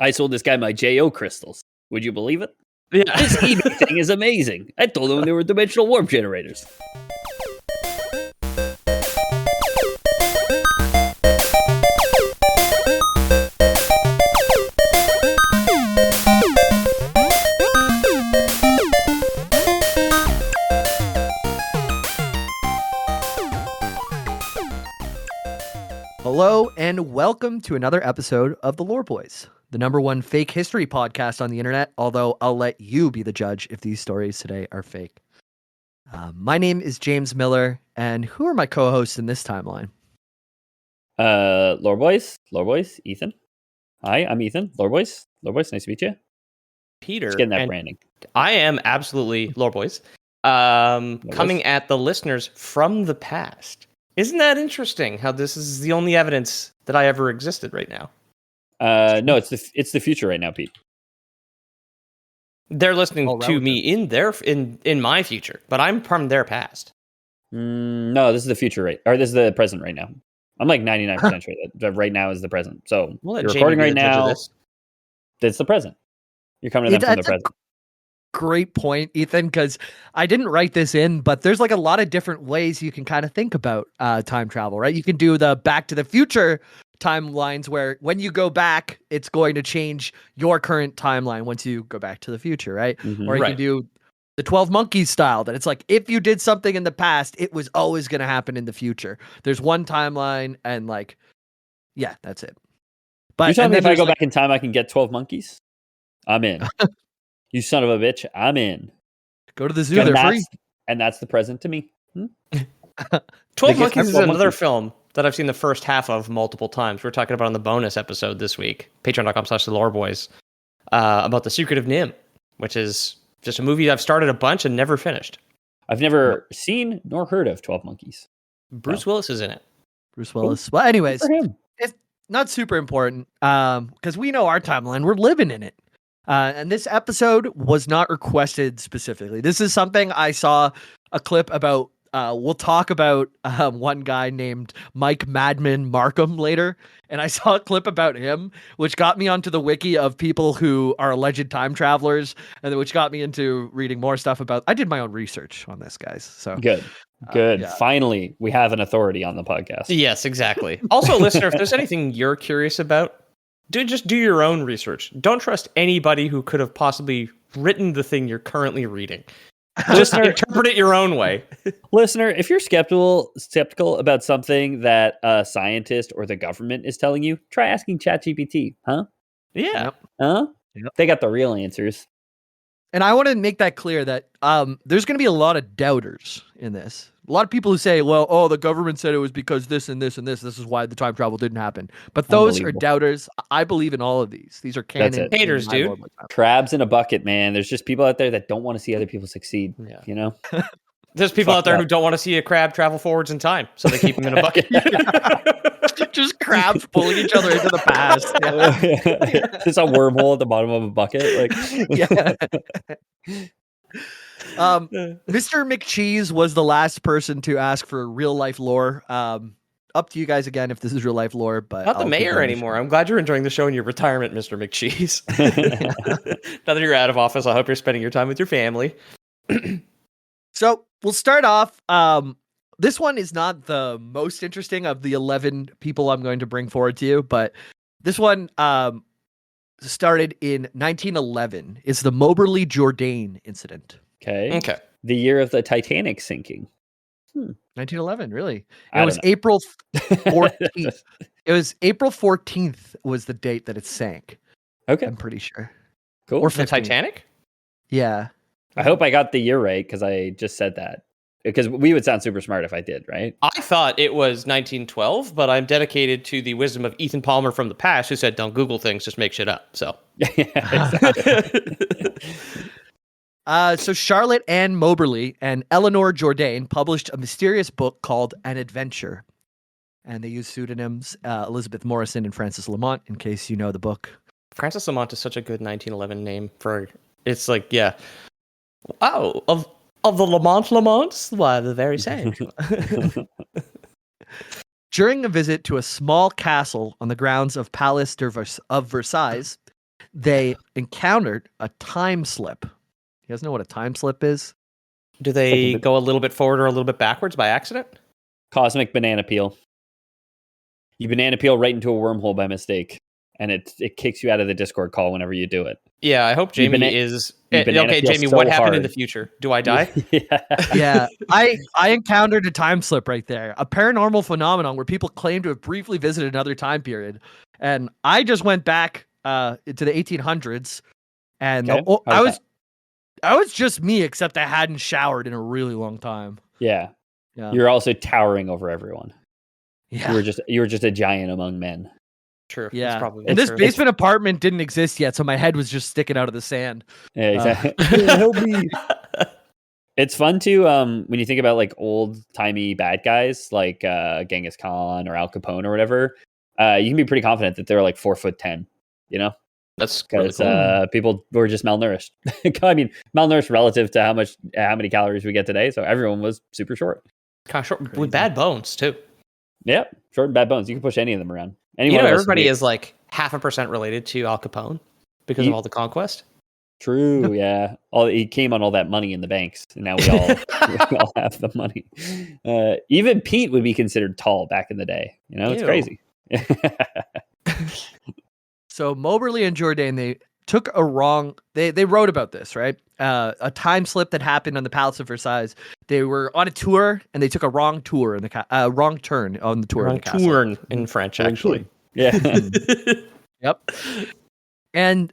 I sold this guy my JO crystals. Would you believe it? Yeah. This eBay thing is amazing. I told them they were dimensional warp generators. Hello and welcome to another episode of The Lore Boys, the number one fake history podcast on the internet, although I'll let you be the judge if these stories today are fake. My name is James Miller, and who are my co-hosts in this timeline? Lore Boys, Ethan. Hi, I'm Ethan. Lore Boys, nice to meet you. Peter. Just getting that branding. I am absolutely Lore Boys. Coming at the listeners from the past. Isn't that interesting how this is the only evidence that I ever existed right now? No, it's the future right now, Pete. They're listening to me in my future, but I'm from their past. No, this is the future, right? Or this is the present right now. I'm like 99% sure that right now is the present. So you're recording right now. It's the present. You're coming to them from the present. Great point, Ethan, because I didn't write this in, but there's like a lot of different ways you can kind of think about time travel, right? You can do the Back to the Future timelines where when you go back, it's going to change your current timeline once you go back to the future, right? Mm-hmm. Or you can do the 12 Monkeys style, that it's like if you did something in the past, it was always going to happen in the future. There's one timeline and like, yeah, that's it. But you're telling me if I go back in time, I can get 12 monkeys? I'm in. You son of a bitch, I'm in. Go to the zoo, they're free. And that's the present to me. 12 Monkeys is another film that I've seen the first half of multiple times. We're talking about on the bonus episode this week, patreon.com/theloreboys, about The Secret of Nim, which is just a movie I've started a bunch and never finished. I've never seen nor heard of 12 Monkeys. Bruce Willis is in it. Bruce Willis. Well, anyways, it's not super important because we know our timeline. We're living in it. And this episode was not requested specifically. This is something I saw a clip about. We'll talk about one guy named Mike Madman Markham later. And I saw a clip about him, which got me onto the wiki of people who are alleged time travelers, and which got me into reading more stuff about. I did my own research on this, guys. So good. Yeah. Finally, we have an authority on the podcast. Yes, exactly. Also, listener, if there's anything you're curious about, just do your own research. Don't trust anybody who could have possibly written the thing you're currently reading. Just interpret it your own way. Listener, if you're skeptical about something that a scientist or the government is telling you, try asking ChatGPT, huh? Yeah. Yep. Huh? Yep. They got the real answers. And I want to make that clear that there's going to be a lot of doubters in this. A lot of people who say, well, the government said it was because this and this and this. This is why the time travel didn't happen. But those are doubters. I believe in all of these. These are canon. Haters, dude. Crabs in a bucket, man. There's just people out there that don't want to see other people succeed. Yeah. You know? There's people out there who don't want to see a crab travel forwards in time, so they keep them in a bucket. Just crabs pulling each other into the past. Yeah. There's a wormhole at the bottom of a bucket. Like, yeah. Mr. McCheese was the last person to ask for real life lore. Up to you guys again if this is real life lore, but not the mayor anymore. I'm glad you're enjoying the show in your retirement, Mr. McCheese. Now that you're out of office, I hope you're spending your time with your family. So we'll start off. This one is not the most interesting of the 11 people I'm going to bring forward to you, but this one started in 1911. It's the Moberly Jourdain incident. Okay. The year of the Titanic sinking. 1911, really? It was April 14th. It was April 14th was the date that it sank. Okay. I'm pretty sure. Cool. Or for the Titanic? Yeah. I hope I got the year right because I just said that. Because we would sound super smart if I did, right? I thought it was 1912, but I'm dedicated to the wisdom of Ethan Palmer from the past who said, don't Google things, just make shit up. So, So Charlotte Ann Moberly and Eleanor Jourdain published a mysterious book called An Adventure. And they used pseudonyms Elizabeth Morrison and Frances Lamont, in case you know the book. Frances Lamont is such a good 1911 name for, it's like, yeah. Wow, of the Lamonts, why, the very same. During a visit to a small castle on the grounds of Palace of Versailles, they encountered a time slip. You guys know what a time slip is? Do they go a little bit forward or a little bit backwards by accident? Cosmic banana peel. You banana peel right into a wormhole by mistake, and it kicks you out of the Discord call whenever you do it. Yeah, I hope Jamie is... Okay, Jamie, so what happened hard. in the future? Do I die? Yeah. I encountered a time slip right there. A paranormal phenomenon where people claim to have briefly visited another time period. And I just went back to the 1800s, and I was just me, except I hadn't showered in a really long time. Yeah. You're also towering over everyone. Yeah. You were just a giant among men. True. Yeah. And this basement apartment didn't exist yet, so my head was just sticking out of the sand. Yeah, exactly. Help me. It's fun to when you think about like old timey bad guys like Genghis Khan or Al Capone or whatever. You can be pretty confident that they're like 4'10", you know? That's because really cool. People were just malnourished. I mean, malnourished relative to how many calories we get today. So everyone was super short. Kind of short with bad bones too. Yeah, short and bad bones. You can push any of them around. Everybody is like 0.5% related to Al Capone because of all the conquest. True, yeah. He came on all that money in the banks, and now we all have the money. Even Pete would be considered tall back in the day. It's crazy. So Moberly and Jourdain, they took a wrong. They wrote about this, right? A time slip that happened on the Palace of Versailles. They were on a tour and they took a wrong tour in the wrong turn on the tour. Wrong tour in French, actually. Yeah. Yep. And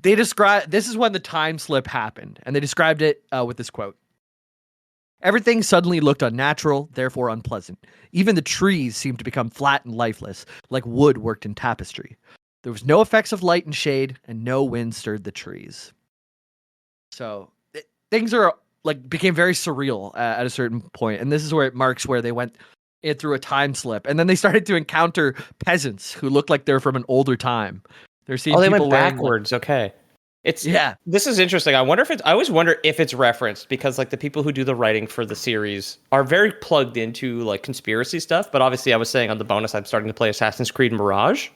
they describe this is when the time slip happened, and they described it with this quote: "Everything suddenly looked unnatural, therefore unpleasant. Even the trees seemed to become flat and lifeless, like wood worked in tapestry. There was no effects of light and shade, and no wind stirred the trees." So things became very surreal at a certain point, and this is where it marks where they went through a time slip, and then they started to encounter peasants who looked like they're from an older time. They're seeing they people went backwards. Okay, this is interesting. I always wonder if it's referenced because like the people who do the writing for the series are very plugged into like conspiracy stuff. But obviously, I was saying on the bonus, I'm starting to play Assassin's Creed Mirage.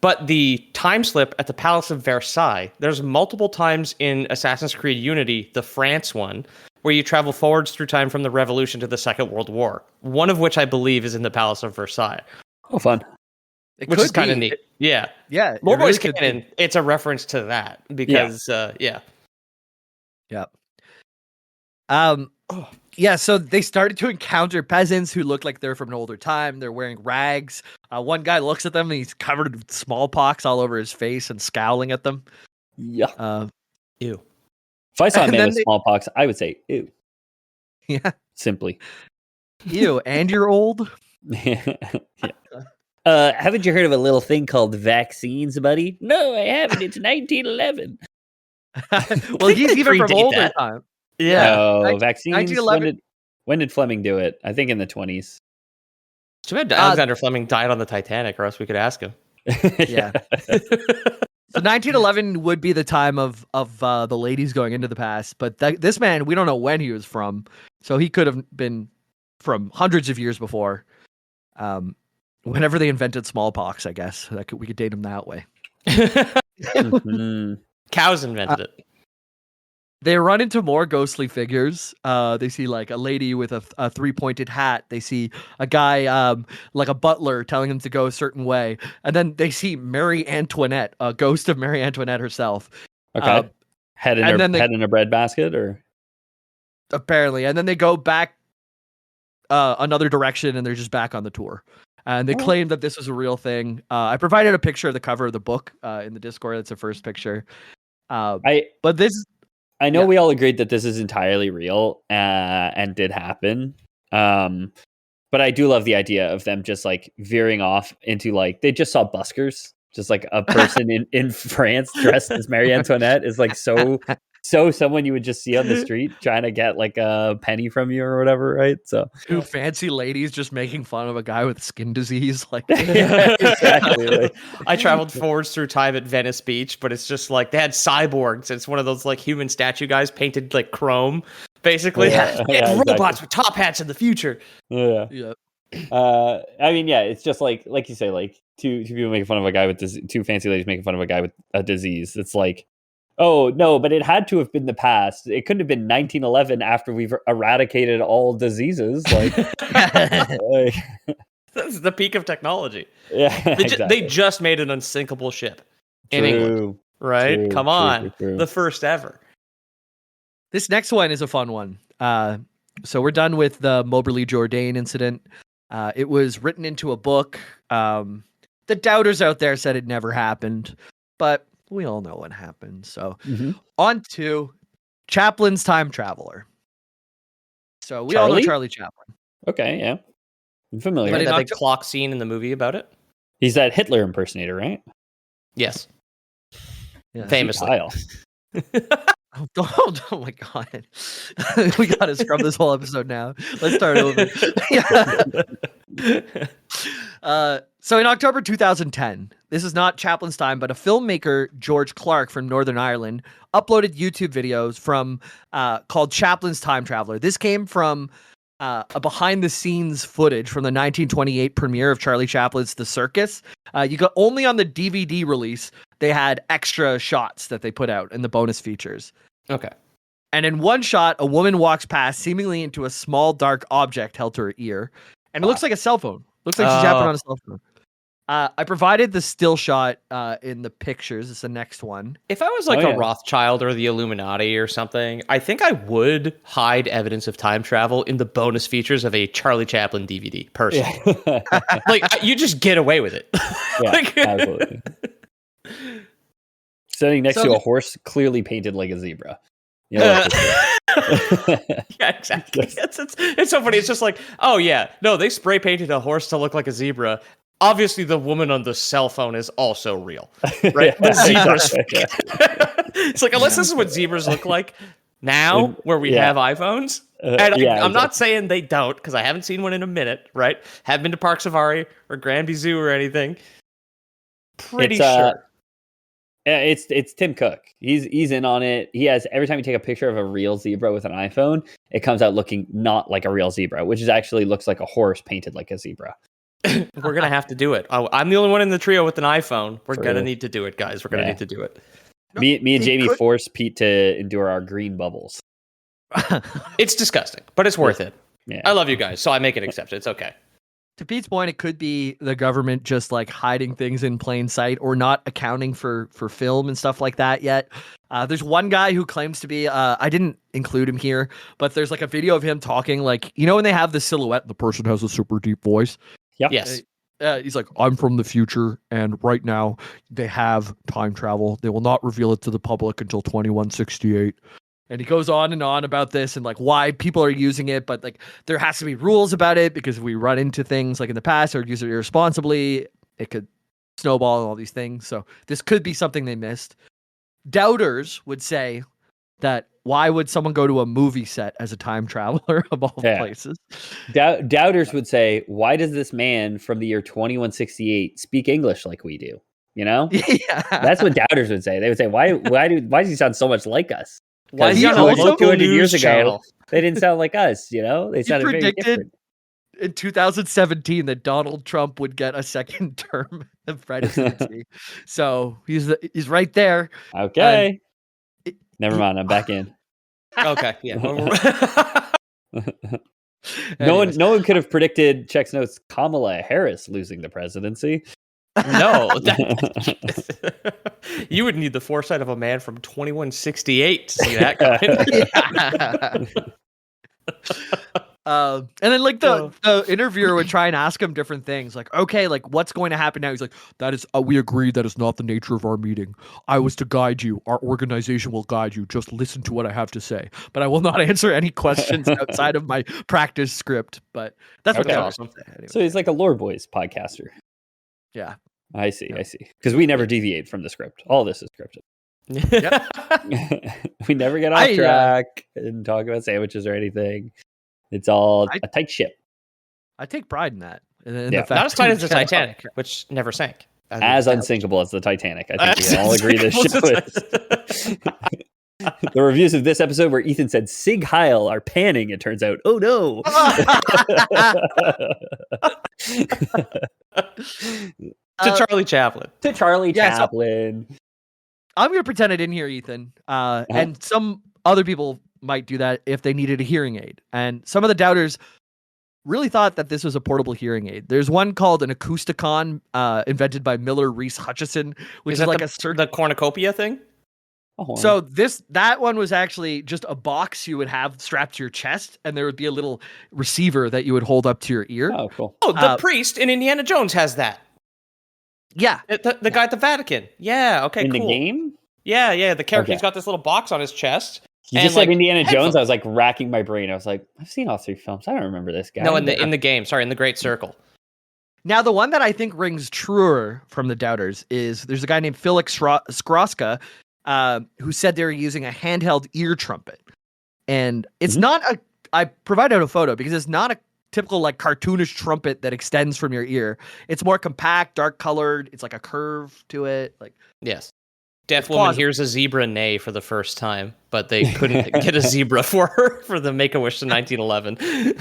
But the time slip at the Palace of Versailles, there's multiple times in Assassin's Creed Unity, the France one, where you travel forwards through time from the Revolution to the Second World War. One of which I believe is in the Palace of Versailles. Oh, fun. Which is kind of neat. Yeah. Yeah. Lore Boys Canon, it's a reference to that because, yeah. Yeah, so they started to encounter peasants who looked like they're from an older time. They're wearing rags. One guy looks at them and he's covered with smallpox all over his face and scowling at them. Yeah. Ew. If I saw a man with smallpox, I would say, ew. Yeah. Simply. Ew, and you're old? Yeah. Haven't you heard of a little thing called vaccines, buddy? No, I haven't. It's 1911. Well, he's even from older time. Yeah. Oh, vaccines. When did Fleming do it? I think in the 20s. Too bad Alexander Fleming died on the Titanic, or else we could ask him. Yeah. So 1911 would be the time of the ladies going into the past, but this man, we don't know when he was from, so he could have been from hundreds of years before. Whenever they invented smallpox, I guess we could date him that way. Mm-hmm. Cows invented it. They run into more ghostly figures. They see like a lady with a 3-pointed hat. They see a guy like a butler telling him to go a certain way. And then they see Marie Antoinette, a ghost of Marie Antoinette herself. Okay. Head in a bread basket, or? Apparently. And then they go back another direction and they're just back on the tour. And they claim that this was a real thing. I provided a picture of the cover of the book in the Discord. It's the first picture. I know we all agreed that this is entirely real and did happen. But I do love the idea of them just like veering off into like they just saw buskers. Just like a person in France dressed as Marie Antoinette is like so someone you would just see on the street trying to get like a penny from you or whatever, right? So two fancy ladies just making fun of a guy with skin disease, like yeah, exactly. Like, I traveled forwards through time at Venice Beach, but it's just like they had cyborgs. It's one of those like human statue guys painted like chrome, basically. Yeah, robots with top hats in the future. Yeah. I mean, yeah, it's just like you say, like two people making fun of a guy with two fancy ladies making fun of a guy with a disease. It's like, oh no, but it had to have been the past. It couldn't have been 1911 after we've eradicated all diseases. Like, This is the peak of technology. Yeah, they just made an unsinkable ship in England, right? True, Come on, true. the first ever. This next one is a fun one. So we're done with the Moberly Jourdain incident. It was written into a book. The doubters out there said it never happened, but we all know what happened. So on to Chaplin's time traveler. So we all know Charlie Chaplin. Okay, yeah. I'm familiar. But that big clock scene in the movie about it? He's that Hitler impersonator, right? Yes. Yeah, famously. Oh my god. We gotta scrub this whole episode now. Let's start over. So in October 2010, this is not Chaplin's time, but a filmmaker, George Clark from Northern Ireland, uploaded YouTube videos from called Chaplin's Time Traveler. This came from a behind-the-scenes footage from the 1928 premiere of Charlie Chaplin's The Circus. You got only on the DVD release, they had extra shots that they put out in the bonus features. Okay. And in one shot, a woman walks past, seemingly into a small dark object held to her ear, and it looks like a cell phone. Looks like she's tapping on a cell phone. I provided the still shot in the pictures. It's the next one. If I was like a Rothschild or the Illuminati or something, I think I would hide evidence of time travel in the bonus features of a Charlie Chaplin DVD, personally. Yeah. Like, you just get away with it. Yeah, absolutely. Sitting next to a horse clearly painted like a zebra. Yeah, exactly. It's so funny. It's just like, oh yeah, no, they spray painted a horse to look like a zebra. Obviously, the woman on the cell phone is also real, right? The zebras. It's like, unless this is what zebras look like now, where we have iPhones. And I'm not saying they don't, because I haven't seen one in a minute, right? Haven't been to Park Safari or Granby Zoo or anything. Pretty sure. Yeah, it's Tim Cook. He's in on it. He has, every time you take a picture of a real zebra with an iPhone, it comes out looking not like a real zebra, which is actually looks like a horse painted like a zebra. We're gonna have to do it. I'm the only one in the trio with an iPhone. We're gonna need to do it, guys. We're gonna need to do it. Me and Jamie forced Pete to endure our green bubbles. It's disgusting, but it's worth it. Yeah. I love you guys, so I make it accept. It's okay. To Pete's point, it could be the government just like hiding things in plain sight or not accounting for film and stuff like that yet. There's one guy who claims to be, I didn't include him here, but there's like a video of him talking like, you know, when they have the silhouette, the person has a super deep voice. Yep. Yes. He's like, I'm from the future, and right now they have time travel. They will not reveal it to the public until 2168. And he goes on and on about this and like why people are using it, but like there has to be rules about it because if we run into things like in the past or use it irresponsibly, it could snowball and all these things. So this could be something they missed. Doubters would say that why would someone go to a movie set as a time traveler of all places? Doubters would say, why does this man from the year 2168 speak English like we do? You know? Yeah. That's what doubters would say. They would say, why does he sound so much like us? Why is he on a 200 years ago, they didn't sound like us, you know? They sounded very different. In 2017 that Donald Trump would get a second term of presidency. So he's right there. Okay. Never mind, I'm back in. Okay, yeah. No one could have predicted, checks notes, Kamala Harris losing the presidency. No. You would need the foresight of a man from 2168 to see that coming. And then like the interviewer would try and ask him different things like, okay, like what's going to happen now? He's like, that is, we agree that is not the nature of our meeting. I was to guide you. Our organization will guide you. Just listen to what I have to say. But I will not answer any questions outside of my practice script. But that's what awesome. Anyway. So he's like a Lore Boys podcaster. Yeah. I see. Because we never deviate from the script. All this is scripted. We never get off track and talk about sandwiches or anything. It's all a tight ship. I take pride in that. Not as tight as the Titanic, which never sank. As unsinkable as the Titanic. I think we all agree this show is. The reviews of this episode where Ethan said Sig Heil are panning, it turns out, oh no. To Charlie Chaplin. To Charlie Chaplin. So I'm going to pretend I didn't hear Ethan. And some other people might do that if they needed a hearing aid. And some of the doubters really thought that this was a portable hearing aid. There's one called an Acousticon, invented by Miller Reese Hutchison, which is like the cornucopia thing. So that one was actually just a box you would have strapped to your chest, and there would be a little receiver that you would hold up to your ear. Oh, cool. Oh, the priest in Indiana Jones has that. Yeah. The guy at the Vatican. Yeah, okay, cool. In the game? Yeah. The character, he's got this little box on his chest. You just said Indiana Jones. I was like racking my brain. I was like, I've seen all 3 films. I don't remember this guy. No, in the game. Sorry, in the Great Circle. Now, the one that I think rings truer from the doubters is there's a guy named Felix Skroska, who said they were using a handheld ear trumpet. And it's not I provided a photo because it's not a typical like cartoonish trumpet that extends from your ear. It's more compact, dark colored. It's like a curve to it. Like, yes. Deaf woman hears a zebra neigh for the first time, but they couldn't get a zebra for her for the Make-A-Wish in 1911.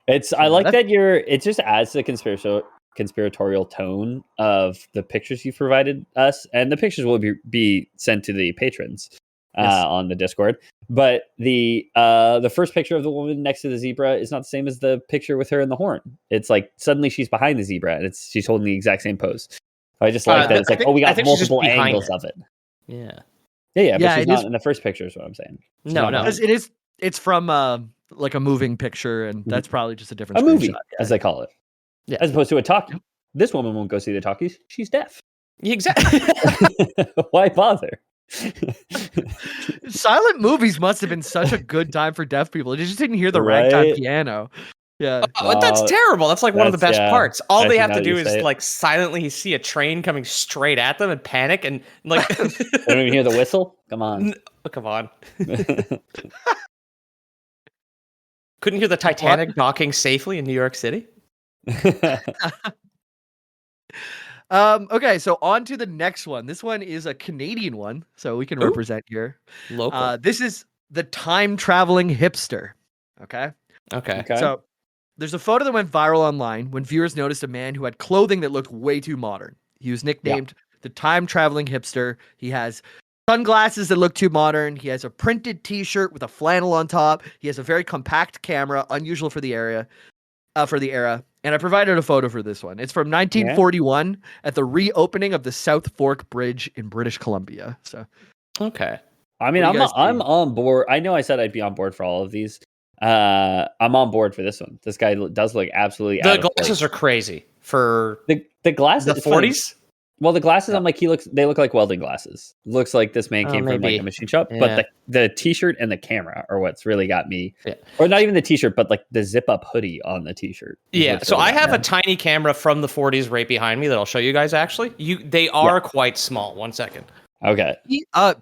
I like that it just adds to the conspiratorial tone of the pictures you provided us, and the pictures will be sent to the patrons on the Discord. But the first picture of the woman next to the zebra is not the same as the picture with her in the horn. It's like suddenly she's behind the zebra and she's holding the exact same pose. I just like that. It's like, we got multiple angles of it. Yeah. But she's not in the first picture is what I'm saying. No. Because it's from like a moving picture, and that's probably just a different movie, shot, as they call it. Yeah. As opposed to a talkie. This woman won't go see the talkies. She's deaf. Exactly. Why bother? Silent movies must have been such a good time for deaf people. They just didn't hear the ragtime piano. Yeah. That's terrible. That's like one of the best parts. All they have to do is like silently see a train coming straight at them and panic and like they don't even hear the whistle. Come on. Come on. Couldn't hear the Titanic docking safely in New York City. Okay, so on to the next one. This one is a Canadian one, so we can represent here. Local. This is the time traveling hipster. Okay. So there's a photo that went viral online when viewers noticed a man who had clothing that looked way too modern. He was nicknamed the time traveling hipster. He has sunglasses that look too modern. He has a printed t-shirt with a flannel on top. He has a very compact camera, unusual for the era. And I provided a photo for this one. It's from 1941 at the reopening of the South Fork Bridge in British Columbia. So, okay. I mean, I'm on board. I know I said I'd be on board for all of these. I'm on board for this one. This guy does look absolutely. The glasses are crazy for the glasses. The 40s. Well, the glasses, I'm like, they look like welding glasses. Looks like this man came from like a machine shop. Yeah. But the t-shirt and the camera are what's really got me. Yeah. Or not even the t-shirt, but like the zip up hoodie on the t-shirt. Yeah. So I have a tiny camera from the 40s right behind me that I'll show you guys. Actually, they are quite small. 1 second. Okay.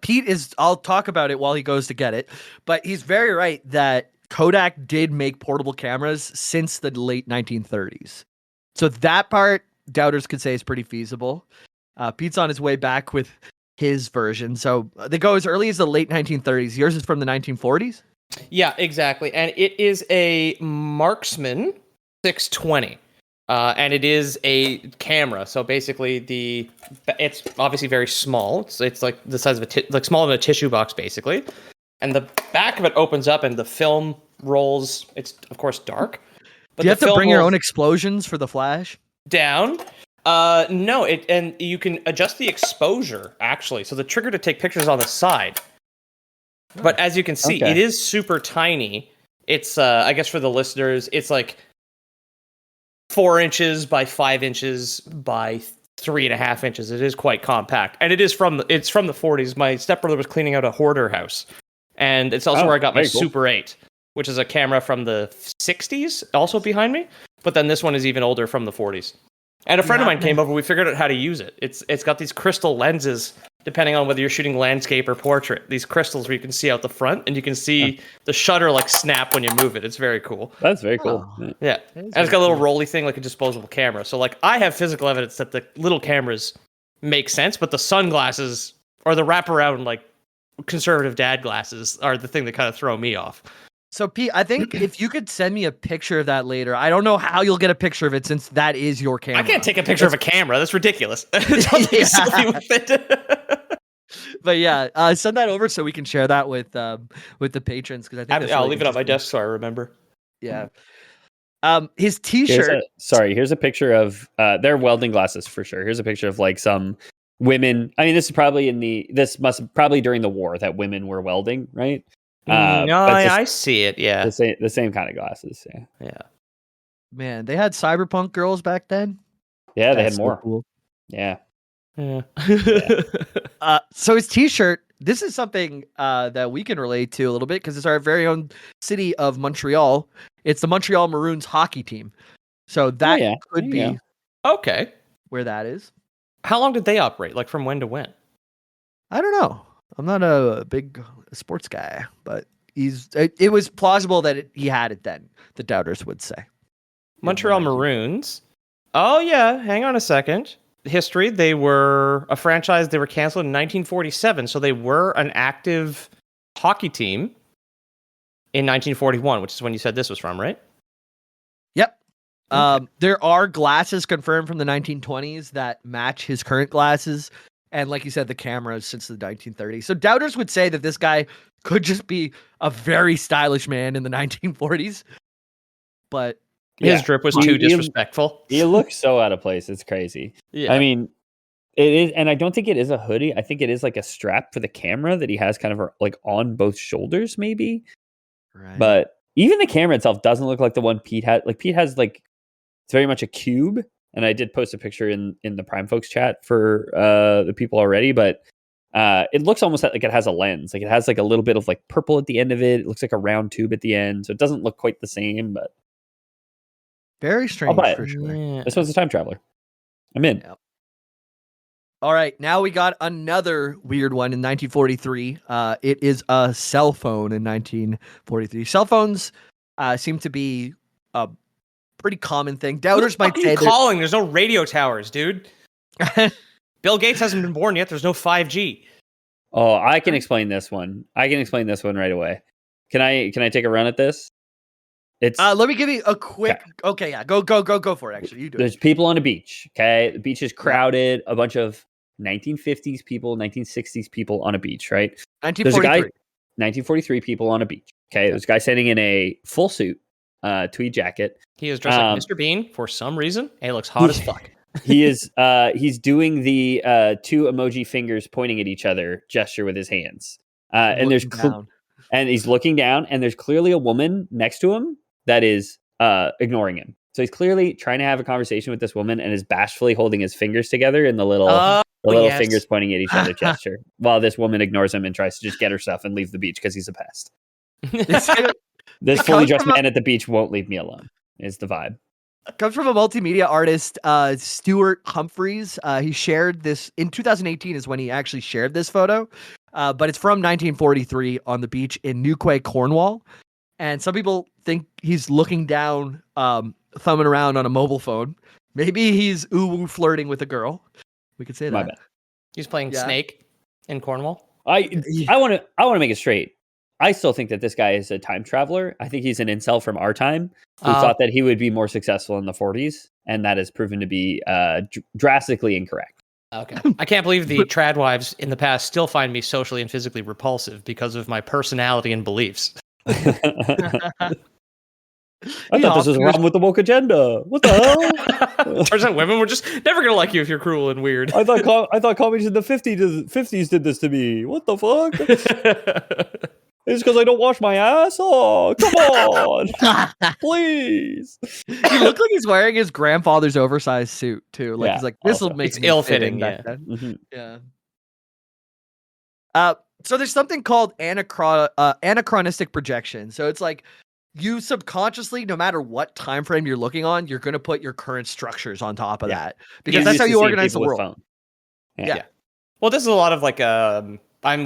Pete is. I'll talk about it while he goes to get it. But he's very right that Kodak did make portable cameras since the late 1930s. So that part, doubters could say is pretty feasible. Pete's on his way back with his version. So they go as early as the late 1930s. Yours is from the 1940s? Yeah, exactly. And it is a Marksman 620. And it is a camera. So basically it's obviously very small. It's like the size of like smaller than a tissue box, basically. And the back of it opens up and the film rolls. It's of course dark. But do you have to bring your own explosions for the flash? Down. No, and you can adjust the exposure actually. So the trigger to take pictures on the side. But as you can see, it is super tiny. It's I guess for the listeners, it's like 4 inches by 5 inches by 3.5 inches. It is quite compact, and it's from the 40s. My stepbrother was cleaning out a hoarder house, and it's also where I got my Super 8, which is a camera from the 60s, also behind me. But then this one is even older, from the 40s. And a friend of mine came over. We figured out how to use it. It's got these crystal lenses, depending on whether you're shooting landscape or portrait. These crystals where you can see out the front, and you can see the shutter like snap when you move it. It's very cool. That's very cool. Yeah, and it's got a little rolly thing like a disposable camera. So like I have physical evidence that the little cameras make sense, but the sunglasses or the wraparound like conservative dad glasses are the thing that kind of throw me off. So, Pete, I think if you could send me a picture of that later, I don't know how you'll get a picture of it since that is your camera. I can't take a picture of a camera. That's ridiculous. Don't take a selfie with it. But yeah, send that over so we can share that with the patrons because I think I'll leave it on my desk so I remember. Yeah. His T-shirt. Here's a picture of their welding glasses for sure. Here's a picture of like some women. I mean, this must probably during the war that women were welding, right? I see it. Yeah, the same kind of glasses. Yeah. Man, they had cyberpunk girls back then. Yeah, they had more. Cool. Yeah. So his T-shirt. This is something that we can relate to a little bit because it's our very own city of Montreal. It's the Montreal Maroons hockey team. So that could be okay where that is. How long did they operate? Like from when to when? I don't know. I'm not a big sports guy, but it was plausible that he had it then, the doubters would say. Montreal Maroons. Oh, yeah. Hang on a second. History. They were a franchise. They were canceled in 1947. So they were an active hockey team in 1941, which is when you said this was from, right? Yep. Okay. There are glasses confirmed from the 1920s that match his current glasses. And like you said, the cameras since the 1930s. So doubters would say that this guy could just be a very stylish man in the 1940s. But his drip was too disrespectful. He looks so out of place. It's crazy. Yeah. I mean, it is. And I don't think it is a hoodie. I think it is like a strap for the camera that he has kind of like on both shoulders, maybe. Right. But even the camera itself doesn't look like the one Pete had. Like Pete has like, it's very much a cube. And I did post a picture in the Prime Folks chat for the people already, but it looks almost like it has a lens. Like it has like a little bit of like purple at the end of it. It looks like a round tube at the end. So it doesn't look quite the same, but very strange for sure. Yeah. This one's a time traveler. I'm in. Yep. All right. Now we got another weird one in 1943. It is a cell phone in 1943. Cell phones seem to be a pretty common thing. Doubters might say calling. There's no radio towers, dude. Bill Gates hasn't been born yet. There's no 5G. Oh, I can explain this one. Right away. Can I take a run at this? It's let me give you a quick. Okay, yeah, go for it. Actually, you do. There's people on a beach. Okay, the beach is crowded. A bunch of 1950s people, 1960s people on a beach. Right. 1943 people on a beach. Okay, there's a guy sitting in a full suit. Tweed jacket. He is dressed like Mr. Bean for some reason. And he looks hot as fuck. He is. He's doing the two emoji fingers pointing at each other gesture with his hands. And he's looking down, and there's clearly a woman next to him that is ignoring him. So he's clearly trying to have a conversation with this woman, and is bashfully holding his fingers together in the little fingers pointing at each other gesture, while this woman ignores him and tries to just get her stuff and leave the beach because he's a pest. This fully dressed man at the beach won't leave me alone, is the vibe. Comes from a multimedia artist, Stuart Humphreys. He shared this in 2018 is when he actually shared this photo. But it's from 1943 on the beach in Newquay, Cornwall. And some people think he's looking down, thumbing around on a mobile phone. Maybe he's ooh flirting with a girl. We could say My that. bad. He's playing Snake in Cornwall. I want to make it straight. I still think that this guy is a time traveler. I think he's an incel from our time who thought that he would be more successful in the 40s, and that has proven to be drastically incorrect. Okay. I can't believe the trad wives in the past still find me socially and physically repulsive because of my personality and beliefs. I thought this was wrong with the woke agenda. What the hell? Turns out women were just never going to like you if you're cruel and weird. I thought comedies in the 50s did this to me. What the fuck? It's because I don't wash my ass? Oh, come on. Please. He looked like he's wearing his grandfather's oversized suit, too. Like, he's like, this will make me ill-fitting. Yeah. Mm-hmm. Yeah. So there's something called anachronistic projection. So it's like you subconsciously, no matter what time frame you're looking on, you're going to put your current structures on top of that. Because that's how you organize the world. Yeah. Well, this is a lot of like...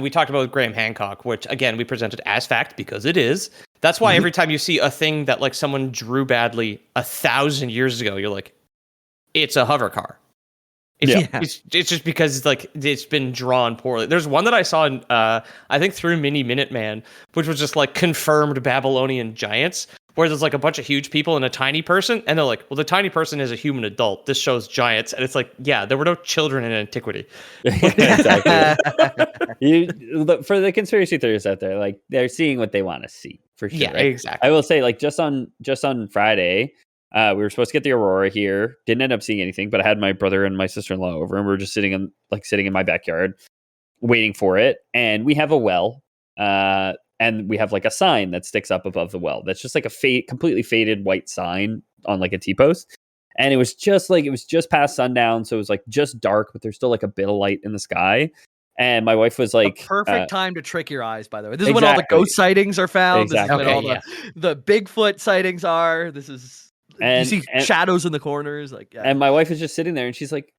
we talked about Graham Hancock, which, again, we presented as fact because it is. That's why every time you see a thing that like someone drew badly 1,000 years ago, you're like, it's a hover car. It's just because like it's been drawn poorly. There's one that I saw in I think through Mini Minuteman, which was just like confirmed Babylonian giants, where there's like a bunch of huge people and a tiny person, and they're like, well, the tiny person is a human adult. This shows giants, and it's like, yeah, there were no children in antiquity. Exactly. For the conspiracy theorists out there, like they're seeing what they want to see for sure. Yeah, right? exactly. I will say, like just on Friday. We were supposed to get the aurora here. Didn't end up seeing anything, but I had my brother and my sister-in-law over, and we were just sitting in my backyard, waiting for it. And we have a well, and we have like a sign that sticks up above the well. That's just like a completely faded white sign on like a T-post. And it was just past sundown, so it was like just dark, but there's still like a bit of light in the sky. And my wife was like, perfect time to trick your eyes, by the way. This is when all the ghost sightings are found. Exactly. This is when all the Bigfoot sightings are. This is. You see shadows in the corners, like. Yeah. And my wife is just sitting there, and she's like,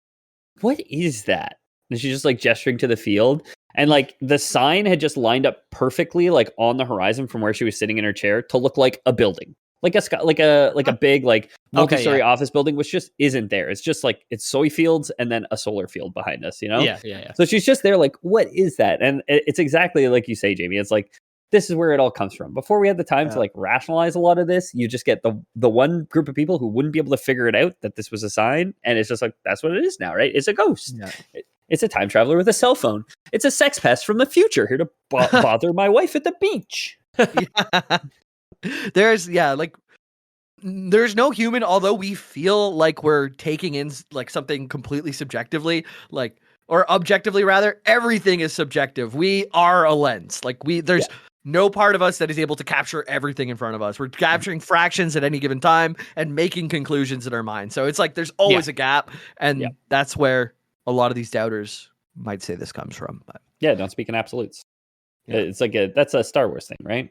"What is that?" And she's just like gesturing to the field, and like the sign had just lined up perfectly, like on the horizon from where she was sitting in her chair, to look like a building, like a big like multi-story office building, which just isn't there. It's just like it's soy fields and then a solar field behind us, you know? Yeah. So she's just there, like, what is that? And it's exactly like you say, Jamie. It's like, this is where it all comes from. Before we had the time to like rationalize a lot of this, you just get the one group of people who wouldn't be able to figure it out that this was a sign, and it's just like, that's what it is now, right? It's a ghost. Yeah. It's a time traveler with a cell phone. It's a sex pest from the future here to bother my wife at the beach. There's no human, although we feel like we're taking in like something completely subjectively, like, or objectively rather, everything is subjective. We are a lens. Like there's no part of us that is able to capture everything in front of us. We're capturing fractions at any given time and making conclusions in our mind. So it's like there's always a gap, and that's where a lot of these doubters might say this comes from. But don't speak in absolutes. It's like that's a Star Wars thing, right?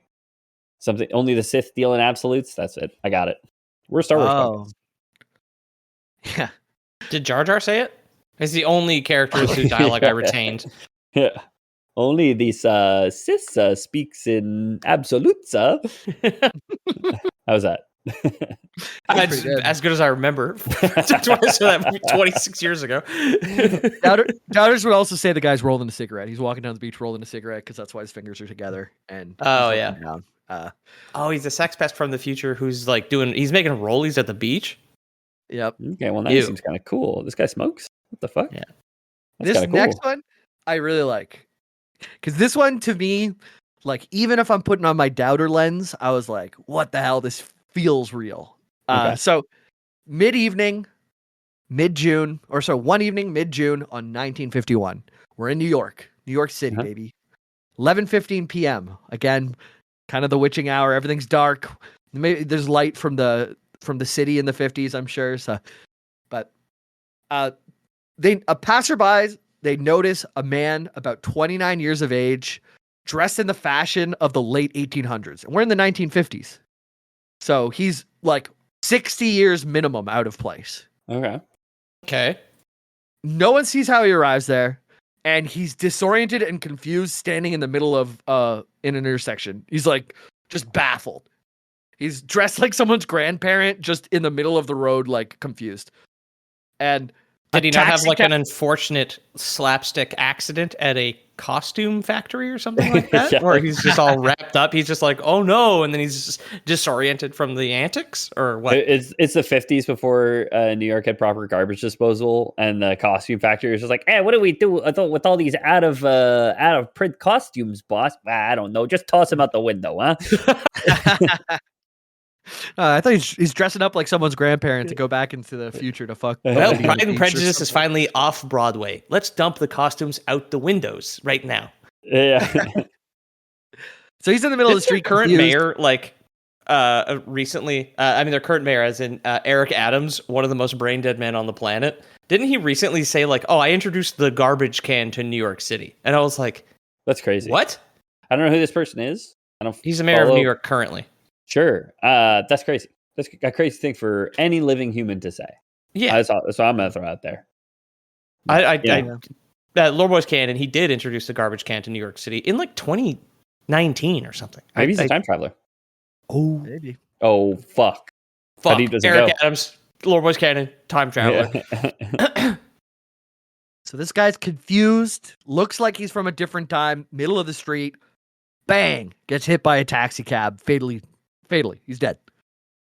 Something only the Sith deal in absolutes. That's it. I got it. We're Star Wars. Podcast. Yeah. Did Jar Jar say it? It's the only characters whose dialogue I retained. Yeah. Only these Sith speaks in absolutes. How's that? As good as I remember. That's why I said that 26 years ago. Doubters would also say the guy's rolling a cigarette. He's walking down the beach rolling a cigarette because that's why his fingers are together. And he's a sex pest from the future who's like he's making rollies at the beach. Yep. Okay, well, that seems kind of cool. This guy smokes? What the fuck? Yeah. This next one, I really like. Because this one, to me, like, even if I'm putting on my doubter lens, I was like, what the hell? This feels real. So, one evening, mid-June on 1951. We're in New York City, baby. 11:15 p.m. Again, kind of the witching hour. Everything's dark. Maybe there's light from the city in the 50s, I'm sure. So, but passerbys, they notice a man about 29 years of age, dressed in the fashion of the late 1800s, and we're in the 1950s. So he's like 60 years minimum out of place. Okay. No one sees how he arrives there, and he's disoriented and confused, standing in the middle of an intersection. He's like just baffled. He's dressed like someone's grandparent, just in the middle of the road, like confused. And did he not have like an unfortunate slapstick accident at a costume factory or something like that? Or he's just all wrapped up. He's just like, oh no. And then he's just disoriented from the antics, or what? It's the 50s before New York had proper garbage disposal, and the costume factory was just like, hey, what do we do with all these out of print costumes, boss? I don't know. Just toss them out the window, huh? I thought he's dressing up like someone's grandparent to go back into the future to fuck. Well, Pride and Prejudice is finally off Broadway. Let's dump the costumes out the windows right now. Yeah. So he's in the middle of the street. Current mayor, recently, their current mayor, as in Eric Adams, one of the most brain dead men on the planet. Didn't he recently say like, "Oh, I introduced the garbage can to New York City," and I was like, "That's crazy." What? I don't know who this person is. He's the mayor of New York currently. Sure. That's crazy. That's a crazy thing for any living human to say. Yeah. That's what I'm going to throw out there. Lord Boy's canon, he did introduce the garbage can to New York City in like 2019 or something. Maybe he's a time traveler. Oh, maybe. Oh, fuck. Eric Adams, Lord Boy's canon, time traveler. So this guy's confused, looks like he's from a different time, middle of the street. Bang! Gets hit by a taxi cab. Fatally, he's dead.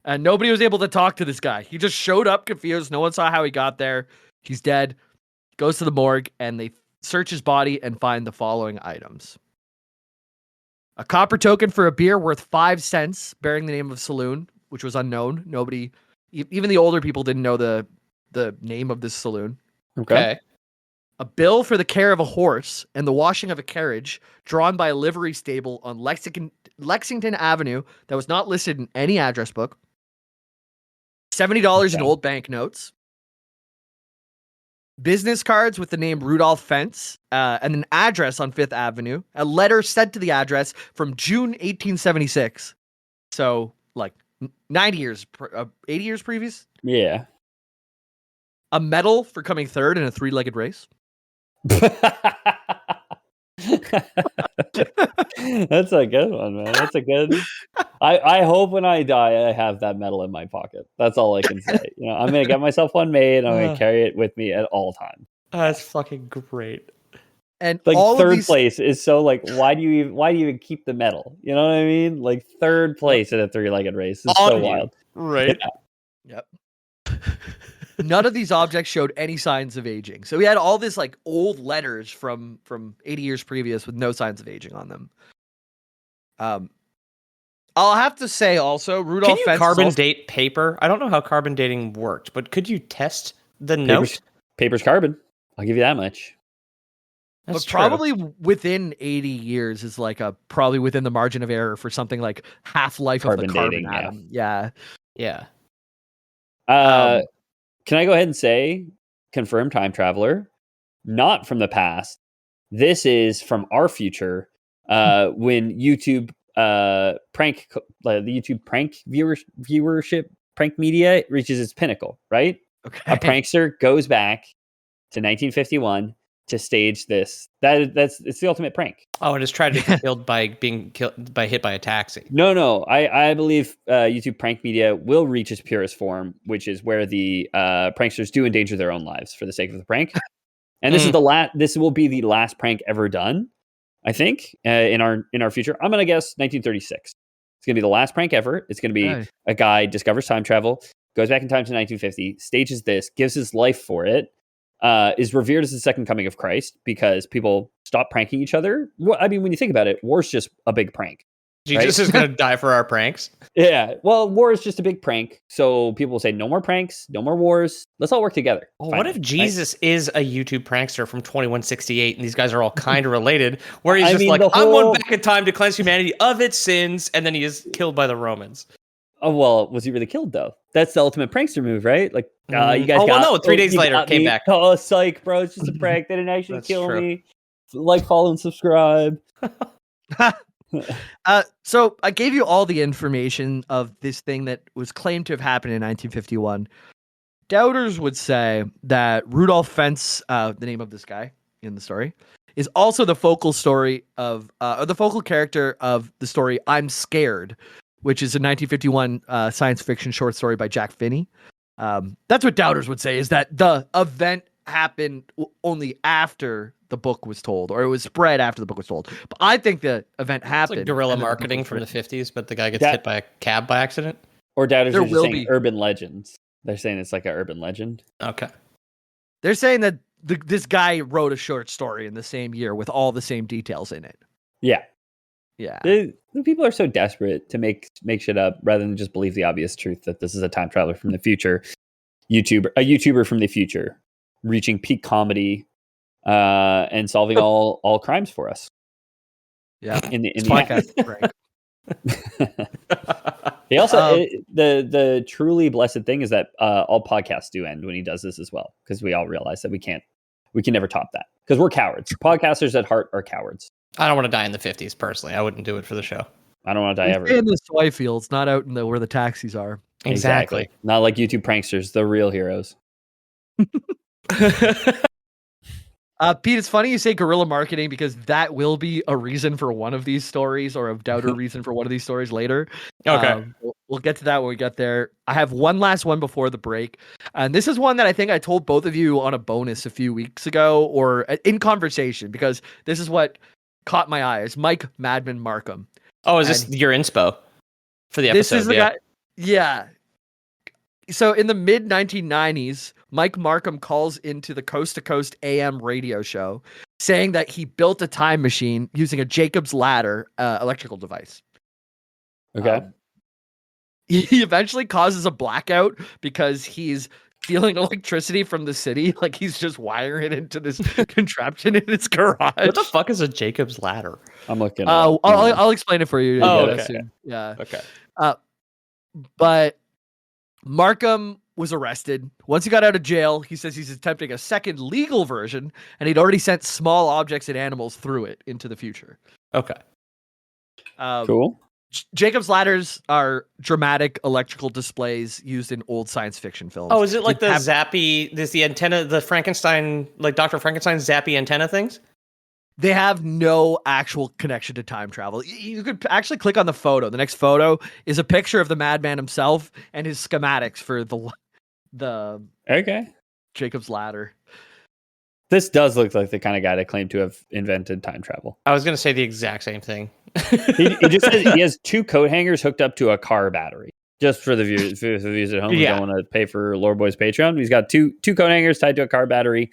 And nobody was able to talk to this guy. He just showed up confused. No one saw how he got there. He's dead. Goes to the morgue, and they search his body and find the following items. A copper token for a beer worth 5 cents, bearing the name of saloon, which was unknown. Nobody, even the older people, didn't know the name of this saloon. Okay. A bill for the care of a horse and the washing of a carriage drawn by a livery stable on Lexington Avenue that was not listed in any address book. $70 in old banknotes. Business cards with the name Rudolph Fence and an address on 5th Avenue. A letter sent to the address from June 1876. So, like, 90 years, 80 years previous? Yeah. A medal for coming third in a 3-legged race. That's a good one, man. That's a good. I hope when I die, I have that medal in my pocket. That's all I can say. I'm gonna get myself one made. I'm gonna carry it with me at all times. That's fucking great. And like all third of these... place is so like, why do you even keep the medal? You know what I mean? Like third place in a 3-legged race is so wild, right? Yeah. Yep. None of these objects showed any signs of aging. So we had all this like old letters from 80 years previous with no signs of aging on them. I'll have to say also, Rudolph Can you Fence carbon date paper? I don't know how carbon dating worked, but could you test the note? Paper's carbon. I'll give you that much. That's but probably within 80 years is like probably within the margin of error for something like half-life of the carbon dating, atom. Yeah. Can I go ahead and say, confirmed time traveler, not from the past. This is from our future. When YouTube the YouTube prank viewership, prank media reaches its pinnacle, right? Okay. A prankster goes back to 1951 to stage this. It's the ultimate prank. Oh, and it's tried to get killed by being hit by a taxi. No. I believe YouTube prank media will reach its purest form, which is where the pranksters do endanger their own lives for the sake of the prank. And this is this will be the last prank ever done, I think, in our future. I'm gonna guess 1936. It's gonna be the last prank ever. It's gonna be a guy discovers time travel, goes back in time to 1950, stages this, gives his life for it, is revered as the second coming of Christ because people stop pranking each other. Well, I mean, when you think about it, war's just a big prank. Jesus is going to die for our pranks. Yeah. Well, war is just a big prank. So people will say, no more pranks, no more wars. Let's all work together. Well, what if Jesus is a YouTube prankster from 2168 and these guys are all kind of related? Where he's I'm going back in time to cleanse humanity of its sins, and then he is killed by the Romans. Oh, well, was he really killed, though? That's the ultimate prankster move, right? Like, you guys no, 3 days later, came back. Oh, psych, bro. It's just a prank. They didn't actually kill me. Like, follow, and subscribe. So I gave you all the information of this thing that was claimed to have happened in 1951. Doubters would say that Rudolph Fence, the name of this guy in the story, is also the focal story of, or the focal character of the story I'm Scared, which is a 1951 science fiction short story by Jack Finney. That's what doubters would say, is that the event happened only after the book was told, or it was spread after the book was told. But I think the event happened. It's like guerrilla marketing from the 50s, but the guy gets hit by a cab by accident. Or doubters are just saying urban legends. They're saying it's like an urban legend. Okay. They're saying that this guy wrote a short story in the same year with all the same details in it. Yeah. Yeah. The people are so desperate to make shit up rather than just believe the obvious truth that this is a time traveler from the future. A YouTuber from the future reaching peak comedy and solving all crimes for us. Yeah. In the podcast. He also the truly blessed thing is that all podcasts do end when he does this as well, because we all realize that we can never top that because we're cowards. Podcasters at heart are cowards. I don't want to die in the 50s personally. I wouldn't do it for the show. I don't want to die ever. In the soy fields, not out in where the taxis are. Exactly. Not like YouTube pranksters, the real heroes. Pete, it's funny you say guerrilla marketing because that will be a reason for one of these stories, or a doubter reason for one of these stories later. Okay. We'll get to that when we get there. I have one last one before the break. And this is one that I think I told both of you on a bonus a few weeks ago, or in conversation, because this is what caught my eye. Is Mike Madman Markham. Oh, is this your inspo for the episode? This is the guy. Yeah. So in the mid 1990s, Mike Markham calls into the Coast to Coast AM radio show saying that he built a time machine using a Jacob's ladder electrical device. Okay. He eventually causes a blackout because he's stealing electricity from the city. Like he's just wiring it into this contraption in his garage. What the fuck is a Jacob's ladder? I'm looking. I'll explain it for you. Oh, okay. Soon. Yeah. Okay. But Markham was arrested. Once he got out of jail, he says he's attempting a second legal version, and he'd already sent small objects and animals through it into the future. Okay. Cool. Jacob's ladders are dramatic electrical displays used in old science fiction films. Oh, is it like the zappy? There's the antenna, the Frankenstein, like Dr. Frankenstein's zappy antenna things? They have no actual connection to time travel. You could actually click on the photo. The next photo is a picture of the madman himself and his schematics for the Jacob's ladder. This does look like the kind of guy that claimed to have invented time travel. I was going to say the exact same thing. he just says he has 2 coat hangers hooked up to a car battery. Just for the viewers at home who don't want to pay for Lore Boy's Patreon, he's got two coat hangers tied to a car battery,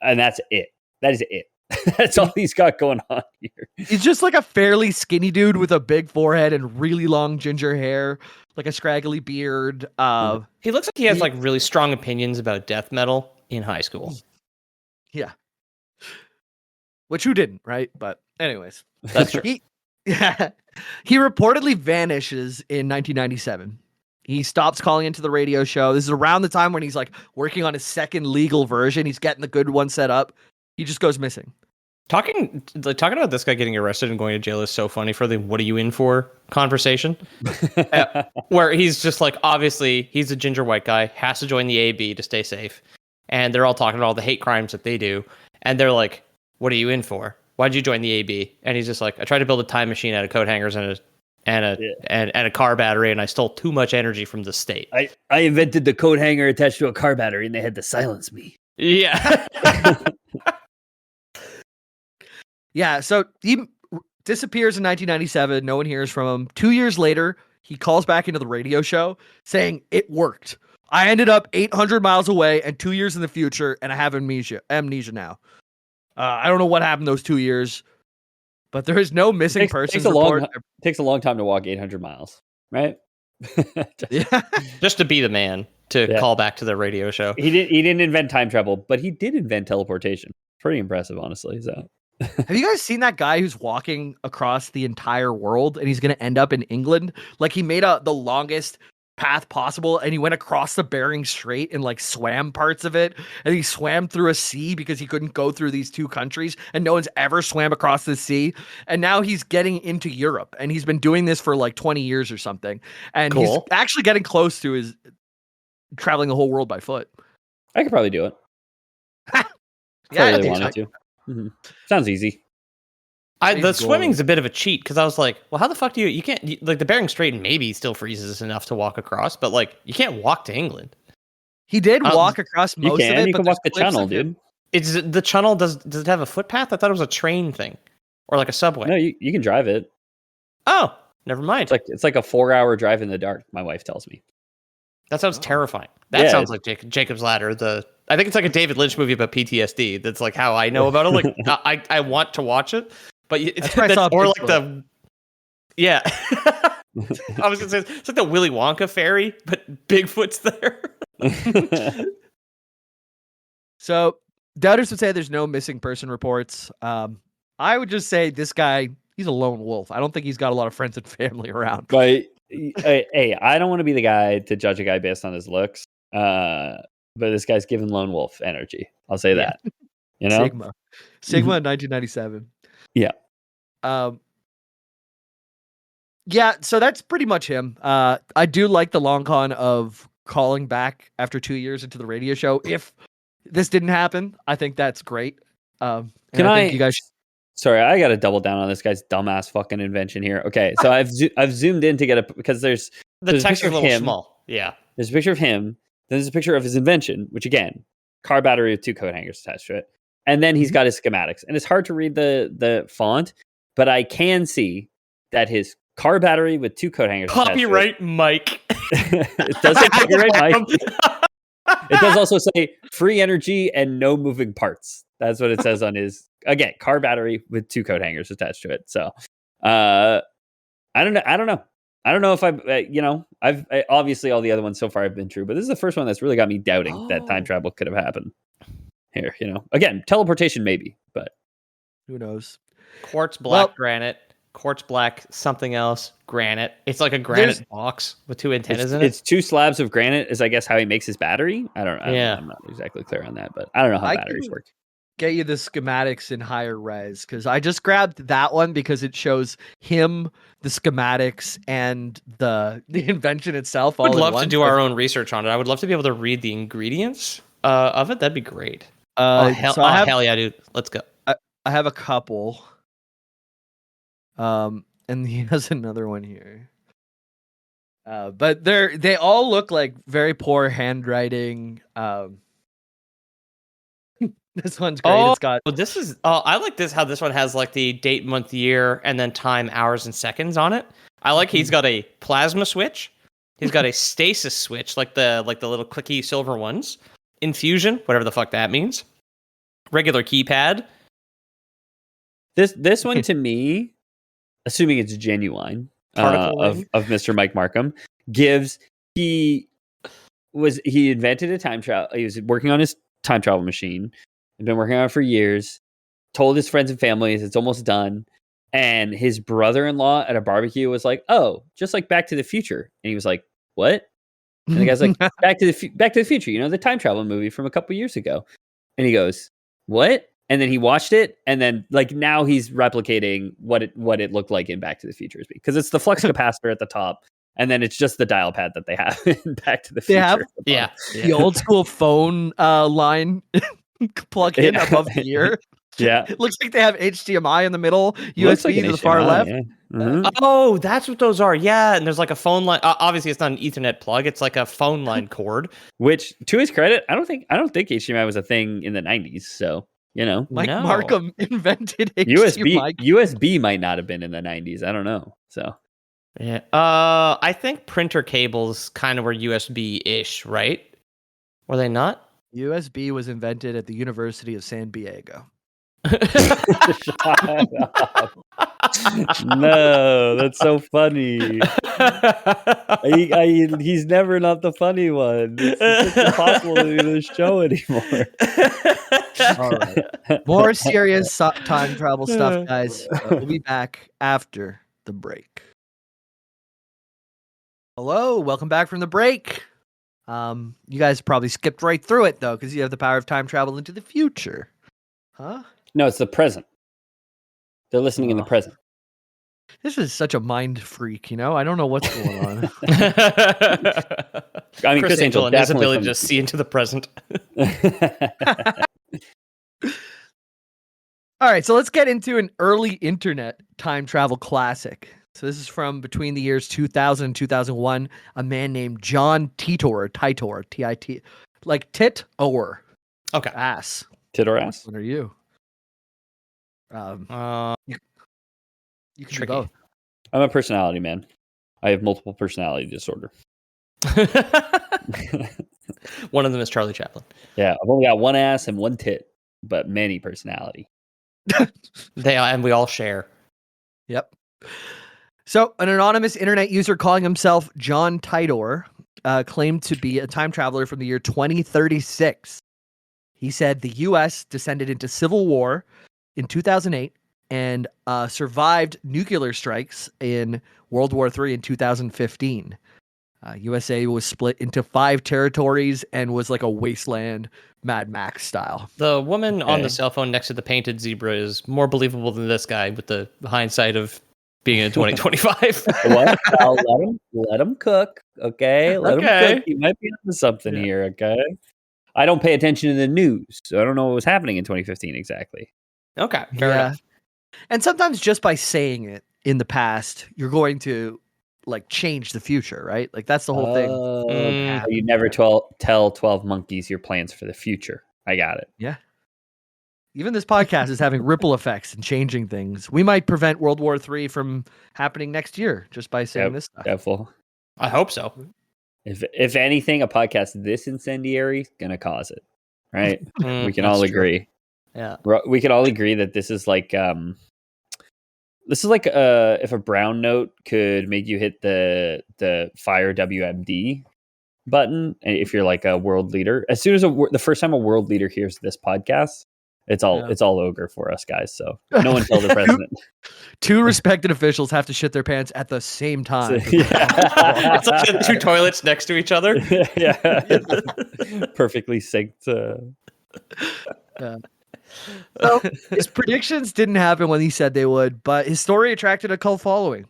and that's it. That is it. That's all he's got going on here. He's just like a fairly skinny dude with a big forehead and really long ginger hair, like a scraggly beard. He looks like he has like really strong opinions about death metal in high school. Yeah. Which who didn't, right? But anyways. That's true. He reportedly vanishes in 1997. He stops calling into the radio show. This is around the time when he's like working on his second legal version. He's getting the good one set up. He just goes missing. Talking about this guy getting arrested and going to jail is so funny for the "what are you in for" conversation, where he's just like, obviously he's a ginger white guy, has to join the AB to stay safe, and they're all talking about all the hate crimes that they do, and they're like, "What are you in for? Why'd you join the AB?" And he's just like, "I tried to build a time machine out of coat hangers and a car battery, and I stole too much energy from the state. I invented the coat hanger attached to a car battery, and they had to silence me." Yeah. Yeah, so he disappears in 1997. No one hears from him. 2 years later, he calls back into the radio show saying, "It worked. I ended up 800 miles away and 2 years in the future, and I have amnesia now. I don't know what happened those 2 years, but there is no missing persons report." Takes a long time to walk 800 miles, right? Yeah. Just to be the man to call back to the radio show. He didn't invent time travel, but he did invent teleportation. Pretty impressive, honestly. So. Have you guys seen that guy who's walking across the entire world and he's going to end up in England? Like he made the longest path possible and he went across the Bering Strait and like swam parts of it, and he swam through a sea because he couldn't go through these two countries and no one's ever swam across the sea, and now he's getting into Europe and he's been doing this for like 20 years or something, and he's actually getting close to his traveling the whole world by foot. I could probably do it. Yeah, I really wanted to. Mm-hmm. Sounds easy. The swimming's a bit of a cheat because I was like, well, how the fuck do you can't like the Bering Strait maybe still freezes enough to walk across, but like you can't walk to England. He did walk across most of it. You can walk the channel, dude. Is the channel does it have a footpath? I thought it was a train thing or like a subway. No, you can drive it. Oh, never mind. It's like a 4-hour drive in the dark. My wife tells me. That sounds terrifying. That sounds like Jacob's Ladder. I think it's like a David Lynch movie about PTSD. That's like how I know about it. Like I want to watch it, but it's or like the I was gonna say it's like the Willy Wonka ferry, but Bigfoot's there. So doubters would say there's no missing person reports. I would just say this guy, he's a lone wolf. I don't think he's got a lot of friends and family around. But hey, I don't want to be the guy to judge a guy based on his looks. But this guy's giving lone wolf energy. I'll say that. You know? Sigma in 1997. Yeah. Yeah, so that's pretty much him. I do like the long con of calling back after 2 years into the radio show. If this didn't happen, I think that's great. Can I think you guys? Sorry, I got to double down on this guy's dumbass fucking invention here. Okay, so I've zoomed in to get because there's text is a little small. Yeah, there's a picture of him. Then there's a picture of his invention, which again, car battery with 2 coat hangers attached to it, and then he's got his schematics. And it's hard to read the font, but I can see that his car battery with 2 coat hangers. Copyright Mike. It does say copyright Mike. It does also say free energy and no moving parts. That's what it says on his, again, car battery with 2 coat hangers attached to it. So, I don't know. I don't know if I've obviously all the other ones so far have been true, but this is the first one that's really got me doubting that time travel could have happened here. Again, teleportation maybe, but who knows? Quartz black granite. Quartz black, something else, granite. It's like a granite box with 2 antennas in it. It's 2 slabs of granite is, I guess, how he makes his battery. I don't know. I'm not exactly clear on that, but I don't know how batteries work. Get you the schematics in higher res because I just grabbed that one because it shows him, the schematics, and the invention itself. I would love to do our own research on it. I would love to be able to read the ingredients of it. That'd be great. Hell yeah, dude. Let's go. I have a couple. And he has another one here. But they all look like very poor handwriting. This one's great. It's got this is I like this how this one has like the date, month, year, and then time, hours, and seconds on it. I like he's got a plasma switch. He's got a stasis switch, like the little clicky silver ones. Infusion, whatever the fuck that means. Regular keypad. This one to me, assuming it's genuine, of Mr. Mike Markham, he invented a time travel. He was working on his time travel machine. He'd been working on it for years. Told his friends and families it's almost done. And his brother-in-law at a barbecue was like, "Oh, just like Back to the Future." And he was like, "What?" And the guy's like, Back to the Future, the time travel movie from a couple years ago." And he goes, "What?" And then he watched it, and then like now he's replicating what it looked like in Back to the Future, because it's the flux capacitor at the top, and then it's just the dial pad that they have in Back to the Future. The old school phone line plug in above the ear. Yeah, it looks like they have HDMI in the middle, USB to the far left. Yeah. Mm-hmm. Oh, that's what those are. Yeah, and there's like a phone line. Obviously, it's not an Ethernet plug. It's like a phone line cord. Which, to his credit, I don't think HDMI was a thing in the 90s. So. Mike Markham invented HDMI. USB might not have been in the 90s. I don't know. So, yeah. I think printer cables kind of were USB-ish, right? Were they not? USB was invented at the University of San Diego. No, that's so funny. He's never not the funny one. It's impossible to do this show anymore. All right. More serious time travel stuff, guys. We'll be back after the break. Hello, welcome back from the break. You guys probably skipped right through it though, because you have the power of time travel into the future. Huh? No, it's the present. They're listening in the present. This is such a mind freak, I don't know what's going on. I mean, Chris Angel and his ability to just see into the present. All right, so let's get into an early internet time travel classic. So this is from between the years 2000 and 2001. A man named John Titor, T-I-T, like tit or okay, ass. Tit or ass? What are you? You can do both. I'm a personality man. I have multiple personality disorder. One of them is Charlie Chaplin. Yeah, I've only got one ass and one tit, but many personality. And we all share. Yep. So, an anonymous internet user calling himself John Titor claimed to be a time traveler from the year 2036. He said the U.S. descended into civil war in 2008 and survived nuclear strikes in World War III in 2015. USA was split into 5 territories and was like a wasteland, Mad Max style. The woman on the cell phone next to the painted zebra is more believable than this guy with the hindsight of being in 2025. What? Let him cook, okay? Let him cook. He might be onto something here, okay? I don't pay attention to the news, so I don't know what was happening in 2015 exactly. Okay, fair enough. And sometimes just by saying it in the past, you're going to like change the future, right? Like that's the whole thing. So you never tell 12 monkeys your plans for the future. I got it. Yeah. Even this podcast is having ripple effects and changing things. We might prevent World War III from happening next year just by saying this stuff. Doubtful. I hope so. If anything, a podcast this incendiary is gonna cause it, right? We can all agree. Yeah, we can all agree that this is like if a brown note could make you hit the fire WMD button, and if you're like a world leader, as soon as the first time a world leader hears this podcast, it's all ogre for us guys. So no one tell the president. Two respected officials have to shit their pants at the same time. It's like 2 toilets next to each other. Yeah. Perfectly synced. So his predictions didn't happen when he said they would, but his story attracted a cult following.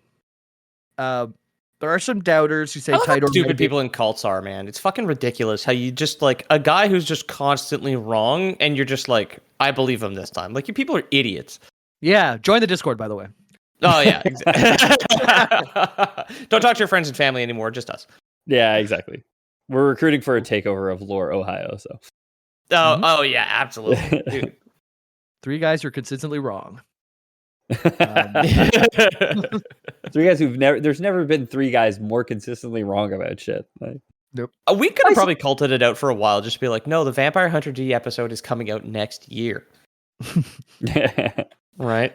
There are some doubters who say stupid people in cults are, man. It's fucking ridiculous how you just like a guy who's just constantly wrong and you're just like, I believe him this time. Like, you people are idiots. Yeah, join the Discord, by the way. Oh, yeah. Don't talk to your friends and family anymore, just us. Yeah, exactly. We're recruiting for a takeover of Lore, Ohio, so. Oh, yeah, absolutely. Dude. 3 guys who are consistently wrong. 3 guys there's never been 3 guys more consistently wrong about shit. Like, nope. We could have probably culted it out for a while, just be like, no, the Vampire Hunter D episode is coming out next year. Right?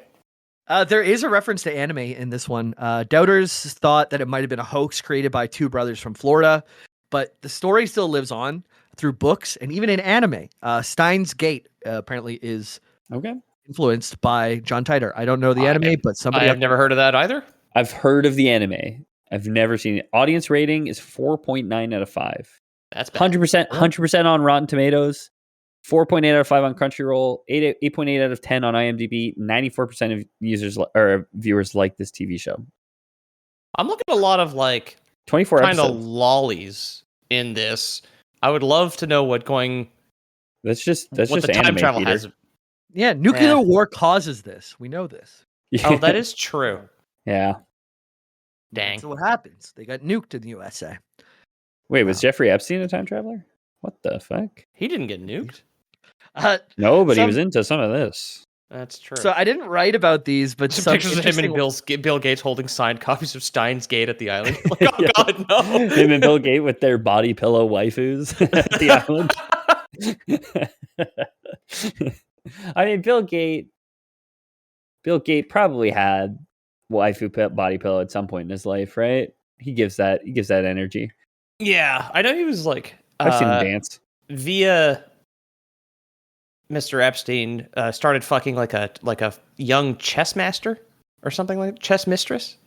There is a reference to anime in this one. Doubters thought that it might have been a hoax created by 2 brothers from Florida, but the story still lives on through books and even in anime. Steins Gate apparently is influenced by John Titor. I don't know the anime, but somebody I've never heard of that either. I've heard of the anime. I've never seen it. Audience rating is 4.9 out of 5. That's bad. 100% on Rotten Tomatoes. 4.8 out of 5 on Crunchyroll. 8.8 out of 10 on IMDb. 94% of users or viewers like this TV show. I'm looking at a lot of like 24 kind episodes. of lollies in this. I would love to know what just the anime, time travel Peter. has. Yeah, nuclear war causes this. We know this. Oh, that is true. Yeah. Dang. That's what happens. They got nuked in the USA. Wait, was Jeffrey Epstein a time traveler? What the fuck? He didn't get nuked. No, but he was into some of this. That's true. So I didn't write about these, but some pictures of him and Bill Gates holding signed copies of Steins Gate at the island. Like, oh God, no! Him and Bill Gates with their body pillow waifus at the island. I mean, Bill Gates probably had waifu body pillow at some point in his life, right? He gives that energy. Yeah, I know he was like. I've seen him dance via Mr. Epstein. Started fucking like a young chess master or something like that. Chess mistress,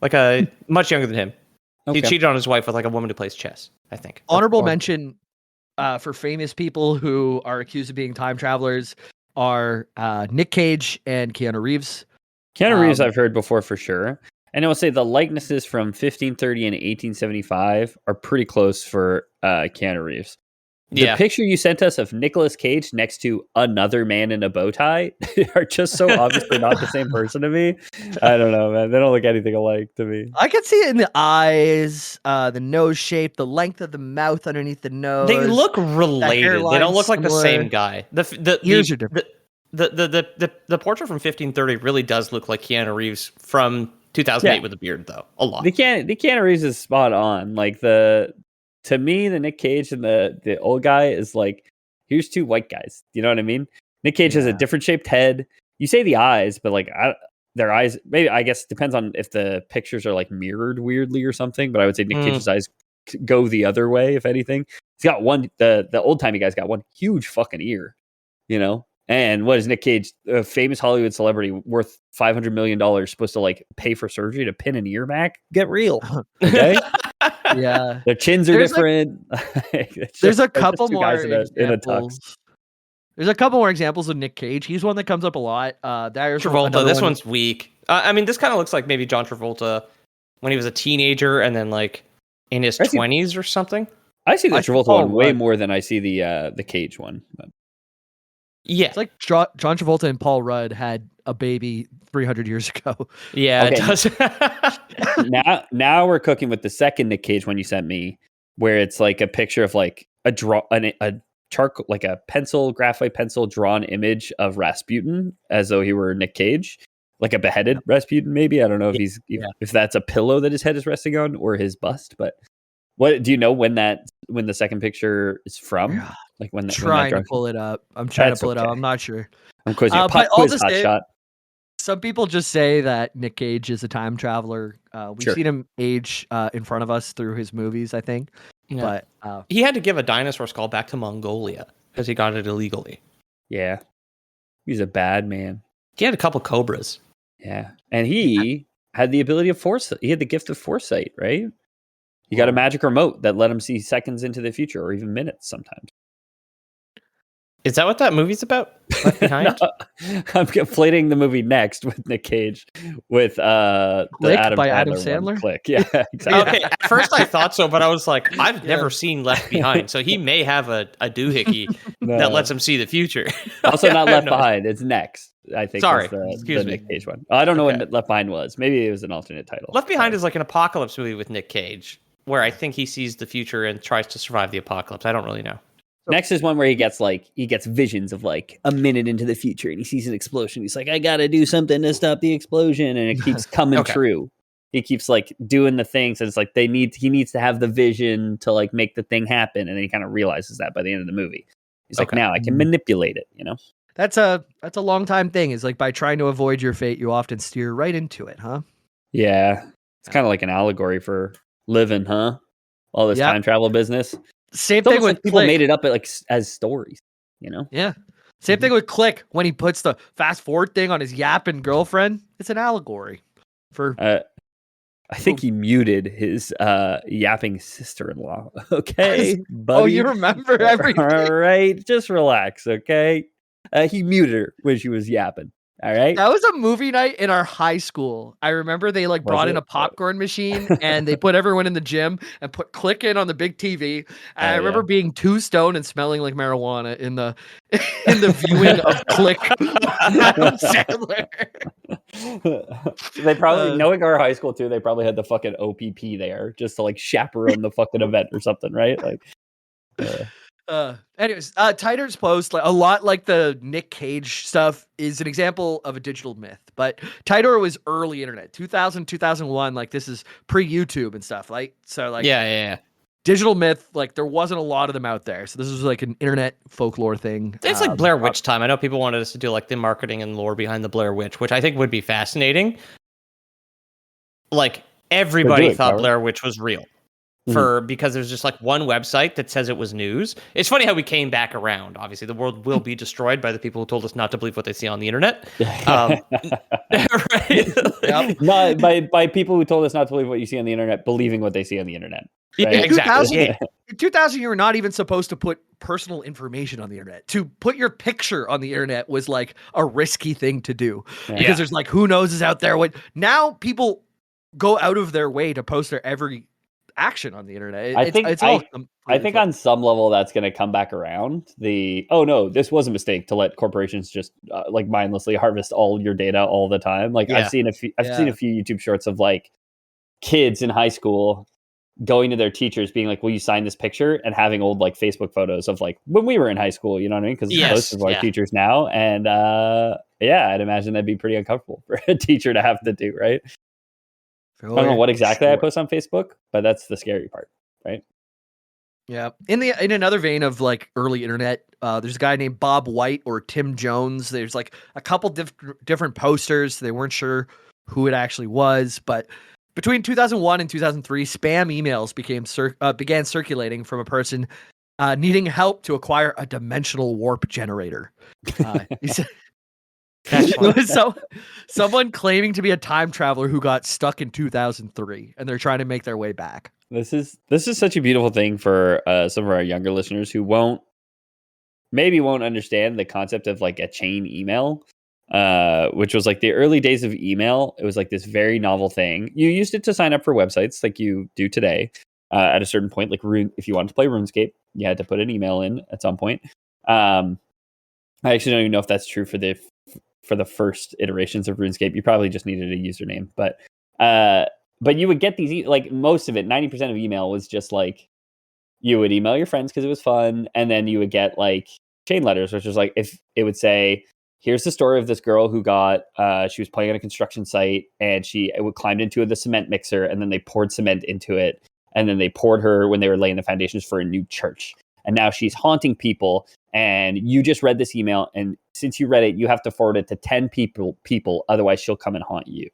like a much younger than him. Okay. He cheated on his wife with like a woman who plays chess. I think. Honorable mention for famous people who are accused of being time travelers are Nick Cage and Keanu Reeves. Keanu Reeves, I've heard before for sure. And I will say the likenesses from 1530 and 1875 are pretty close for Keanu Reeves. The picture you sent us of Nicolas Cage next to another man in a bow tie are just so obviously not the same person to me. I don't know, man. They don't look anything alike to me. I can see it in the eyes, the nose shape, the length of the mouth underneath the nose. They look related. They don't look like the same guy. The ears are different. The portrait from 1530 really does look like Keanu Reeves from 2008 with a beard, though. A lot. The Keanu Reeves is spot on. Like to me, the Nick Cage and the old guy is like, here's 2 white guys. You know what I mean? Nick Cage has a different shaped head. You say the eyes, but like their eyes, maybe I guess depends on if the pictures are like mirrored weirdly or something. But I would say Nick Cage's eyes go the other way, if anything. He's got one. The old timey guy's got one huge fucking ear. You know. And what is Nick Cage, a famous Hollywood celebrity worth $500 million, supposed to like pay for surgery to pin an ear back? Get real, okay? Yeah, their chins are different. There's a couple more examples. There's a couple more examples of Nick Cage. He's one that comes up a lot. Travolta. This one's weak. I mean, this kind of looks like maybe John Travolta when he was a teenager and then like in his 20s or something. I see the Travolta one way more than I see the Cage one. But. Yeah, it's like John Travolta and Paul Rudd had a baby 300 years ago. Yeah, okay. It does. now we're cooking with the second Nick Cage one you sent me, where it's like a picture of like a charcoal, like a graphite pencil drawn image of Rasputin as though he were Nick Cage, like a beheaded Rasputin. Maybe I don't know if that's a pillow that his head is resting on or his bust. But what do you know when the second picture is from? Yeah. Like when trying to pull it up. I'm trying to pull it up. I'm not sure. I'm quizzing. Quiz hot shot. Some people just say that Nick Cage is a time traveler. We've seen him age in front of us through his movies, I think. Yeah. But he had to give a dinosaur skull back to Mongolia because he got it illegally. Yeah. He's a bad man. He had a couple cobras. Yeah. And he had the ability of foresight. He had the gift of foresight, right? He got a magic remote that let him see seconds into the future or even minutes sometimes. Is that what that movie's about? Left Behind? No, I'm conflating the movie Next with Nick Cage with the Adam Sandler. Click. Yeah, exactly. Okay, at first I thought so, but I was like, I've never seen Left Behind, so he may have a doohickey that lets him see the future. Also not Left Behind, it's Next. I think. Sorry, the Nick Cage one. I don't know what Left Behind was. Maybe it was an alternate title. Left Behind is like an apocalypse movie with Nick Cage, where I think he sees the future and tries to survive the apocalypse. I don't really know. Next is one where he gets visions of like a minute into the future and he sees an explosion. He's like, I gotta do something to stop the explosion, and it keeps coming true. He keeps like doing the things, and it's like he needs to have the vision to like make the thing happen, and then he kind of realizes that by the end of the movie. He's like, now I can manipulate it, you know? That's a long time thing. Is like by trying to avoid your fate, you often steer right into it, huh? Yeah. It's kind of like an allegory for living, huh? All this time travel business. Same thing with people made it up as stories, you know? Yeah. Same thing with Click when he puts the fast forward thing on his yapping girlfriend. It's an allegory for. I think he muted his yapping sister-in-law. Okay, buddy. Oh, you remember everything. All right, just relax. Okay, he muted her when she was yapping. All right. That was a movie night in our high school. I remember they brought in a popcorn machine and they put everyone in the gym and put Click in on the big TV. And I remember being too stoned and smelling like marijuana in the viewing of Click. Adam Sandler. They probably, knowing our high school too, they probably had the fucking OPP there just to like chaperone the fucking event or something, right? Like. Anyways, Titor's post, a lot like the Nick Cage stuff, is an example of a digital myth. But Titor was early internet, 2000, 2001. Like this is pre-YouTube and stuff. Like so, like digital myth. Like there wasn't a lot of them out there. So this was like an internet folklore thing. It's like Blair Witch time. I know people wanted us to do like the marketing and lore behind the Blair Witch, which I think would be fascinating. Like everybody thought Blair Witch was real. Because there's just like one website that says it was news. It's funny how we came back around. Obviously, the world will be destroyed by the people who told us not to believe what they see on the internet. Right? By people who told us not to believe what you see on the internet, believing what they see on the internet. Right? Yeah, exactly. In 2000, you were not even supposed to put personal information on the internet. To put your picture on the internet was like a risky thing to do because there's like who knows is out there. What now? People go out of their way to post their every action on the internet. I think on some level that's going to come back around. This was a mistake to let corporations just like mindlessly harvest all your data all the time. Like I've seen a few YouTube shorts of like kids in high school going to their teachers being like, will you sign this picture, and having old like Facebook photos of like when we were in high school, you know what I mean? Because most of our teachers now, and I'd imagine that'd be pretty uncomfortable for a teacher to have to do, right? I don't know what exactly I post on Facebook, but that's the scary part, right? Yeah. In another vein of like early internet, there's a guy named Bob White or Tim Jones. There's like a couple different posters. They weren't sure who it actually was, but between 2001 and 2003, spam emails began circulating from a person needing help to acquire a dimensional warp generator. He said. So, someone claiming to be a time traveler who got stuck in 2003, and they're trying to make their way back. This is such a beautiful thing for some of our younger listeners who won't understand the concept of like a chain email, which was like the early days of email. It was like this very novel thing. You used it to sign up for websites like you do today, at a certain point. Like if you wanted to play RuneScape, you had to put an email in at some point. I actually don't even know if that's true for the first iterations of RuneScape. You probably just needed a username, but you would get these like most of it, 90% of email was just like you would email your friends because it was fun, and then you would get like chain letters, which was like if it would say, here's the story of this girl who got she was playing on a construction site and she climbed into the cement mixer, and then they poured cement into it, and then they poured her when they were laying the foundations for a new church, and now she's haunting people, and you just read this email, and since you read it, you have to forward it to 10 people, otherwise she'll come and haunt you.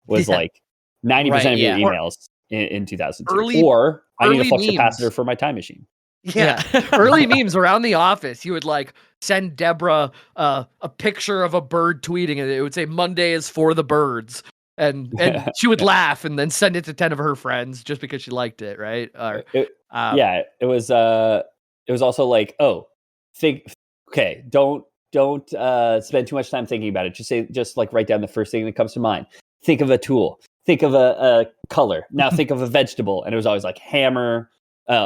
Was like 90% of your emails in 2002. Or I need a flux capacitor for my time machine. Yeah. Early memes around the office. You would like send Deborah a picture of a bird tweeting, and it would say Monday is for the birds. And she would laugh and then send it to 10 of her friends just because she liked it, right? Or, it was also like, don't spend too much time thinking about it. Just like write down the first thing that comes to mind. Think of a tool. Think of a color. Now think of a vegetable. And it was always like hammer,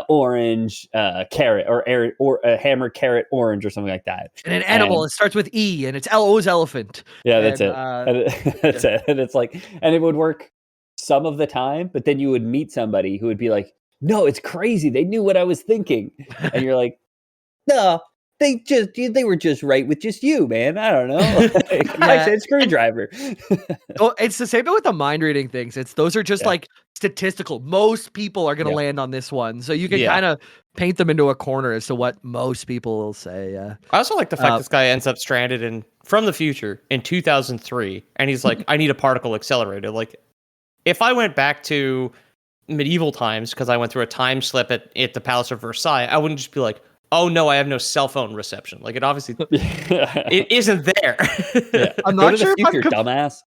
orange, carrot, or a hammer, carrot, orange, or something like that. And an animal, it starts with E, and it's O's elephant. Yeah, that's it. That's it. And it's like, and it would work some of the time, but then you would meet somebody who would be like, no, it's crazy. They knew what I was thinking. And you're like, no, they were just right with just you, man. I don't know. I said screwdriver. Oh, it's the same with the mind reading things. Those are just like statistical. Most people are going to land on this one. So you can kind of paint them into a corner as to what most people will say. Yeah. I also like the fact this guy ends up stranded from the future in 2003. And he's like, I need a particle accelerator. Like, if I went back to medieval times, because I went through a time slip at the Palace of Versailles, I wouldn't just be like, oh no, I have no cell phone reception. Like, it obviously it isn't there. I'm not sure if I'm dumbass.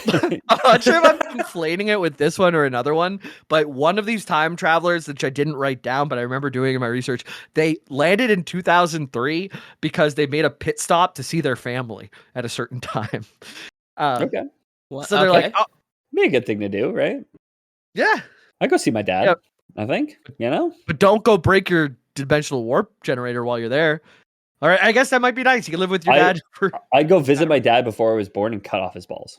I'm not sure if I'm conflating it with this one or another one, but one of these time travelers, which I didn't write down, but I remember doing in my research, they landed in 2003 because they made a pit stop to see their family at a certain time. Okay. So they're like, oh, be a good thing to do, right? Yeah. I go see my dad, I think, But don't go break your dimensional warp generator while you're there. All right, I guess that might be nice. You can live with your dad. I'd go visit my dad before I was born and cut off his balls.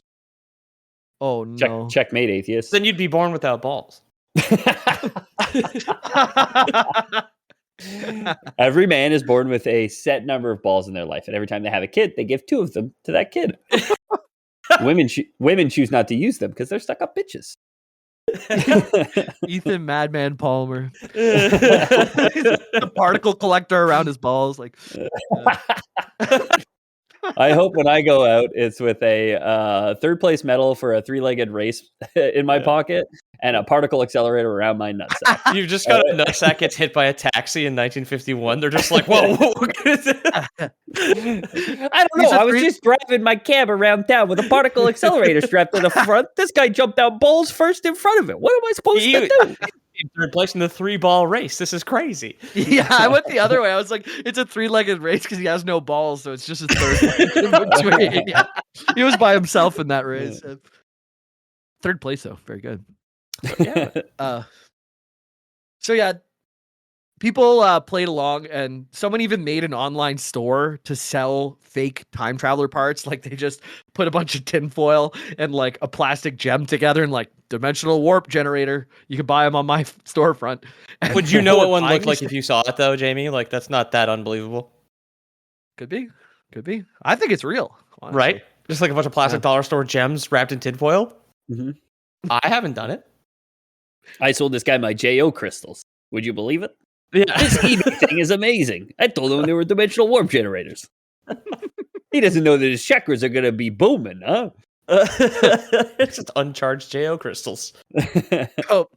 Oh no! Checkmate, atheist. Then you'd be born without balls. Every man is born with a set number of balls in their life, and every time they have a kid, they give 2 of them to that kid. Women choose not to use them because they're stuck up bitches. Ethan Madman Palmer, the particle collector around his balls, like. I hope when I go out, it's with a third place medal for a 3-legged race in my pocket and a particle accelerator around my nutsack. You've just got a nutsack gets hit by a taxi in 1951. They're just like, whoa. I don't know. I was just driving my cab around town with a particle accelerator strapped to the front. This guy jumped out balls first in front of it. What am I supposed to do? Replacing the 3-ball race. This is crazy. Yeah, I went the other way. I was like, it's a 3-legged race because he has no balls, so it's just his third leg in between. Yeah. He was by himself in that race. Third place, though. Very good. So yeah, people played along, and someone even made an online store to sell fake time traveler parts. Like, they just put a bunch of tinfoil and like a plastic gem together and like dimensional warp generator. You can buy them on my storefront. Would you know what one looked like if you saw it though, Jamie? Like, that's not that unbelievable. Could be. I think it's real, honestly. Right? Just like a bunch of plastic dollar store gems wrapped in tinfoil. Mm-hmm. I haven't done it. I sold this guy my JO crystals. Would you believe it? Yeah. This eBay thing is amazing. I told him they were dimensional warp generators. He doesn't know that his chakras are going to be booming, huh? It's just uncharged JO crystals. Oh,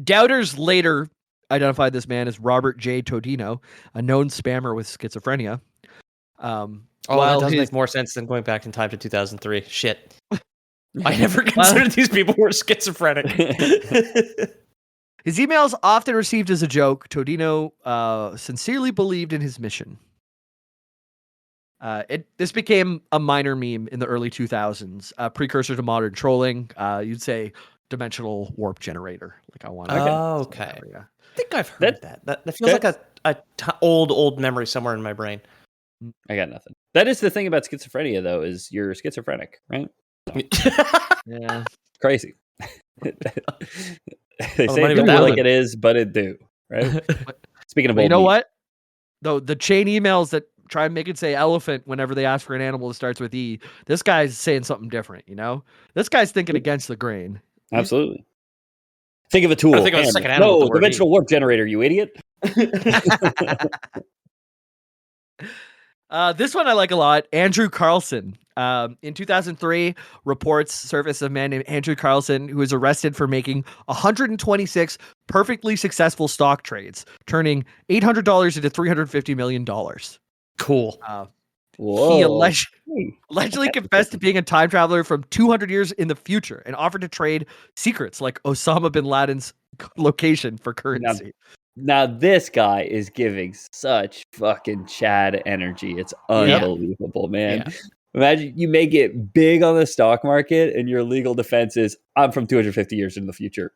doubters later identified this man as Robert J. Todino, a known spammer with schizophrenia. That does make more sense than going back in time to 2003. Shit. I never considered these people were schizophrenic. His emails often received as a joke. Todino sincerely believed in his mission. This became a minor meme in the early 2000s, a precursor to modern trolling. You'd say, dimensional warp generator. Like I want. Okay. Yeah. I think I've heard that. That feels like a old memory somewhere in my brain. I got nothing. That is the thing about schizophrenia, though, is you're schizophrenic, right? Yeah. Crazy. They say it like it is, but it do, right? Speaking of, you know what? Though the chain emails that try and make it say elephant whenever they ask for an animal that starts with E, this guy's saying something different. You know, this guy's thinking against the grain. Absolutely. Think of a tool. Think of a second animal. No, dimensional warp generator. You idiot. This one I like a lot. Andrew Carlson. In 2003, reports surfaced of a man named Andrew Carlson who was arrested for making 126 perfectly successful stock trades, turning $800 into $350 million. Cool. He allegedly confessed to being a time traveler from 200 years in the future and offered to trade secrets like Osama bin Laden's location for currency. Now this guy is giving such fucking Chad energy. It's unbelievable, man. Yeah. Imagine you make it big on the stock market and your legal defense is, I'm from 250 years in the future.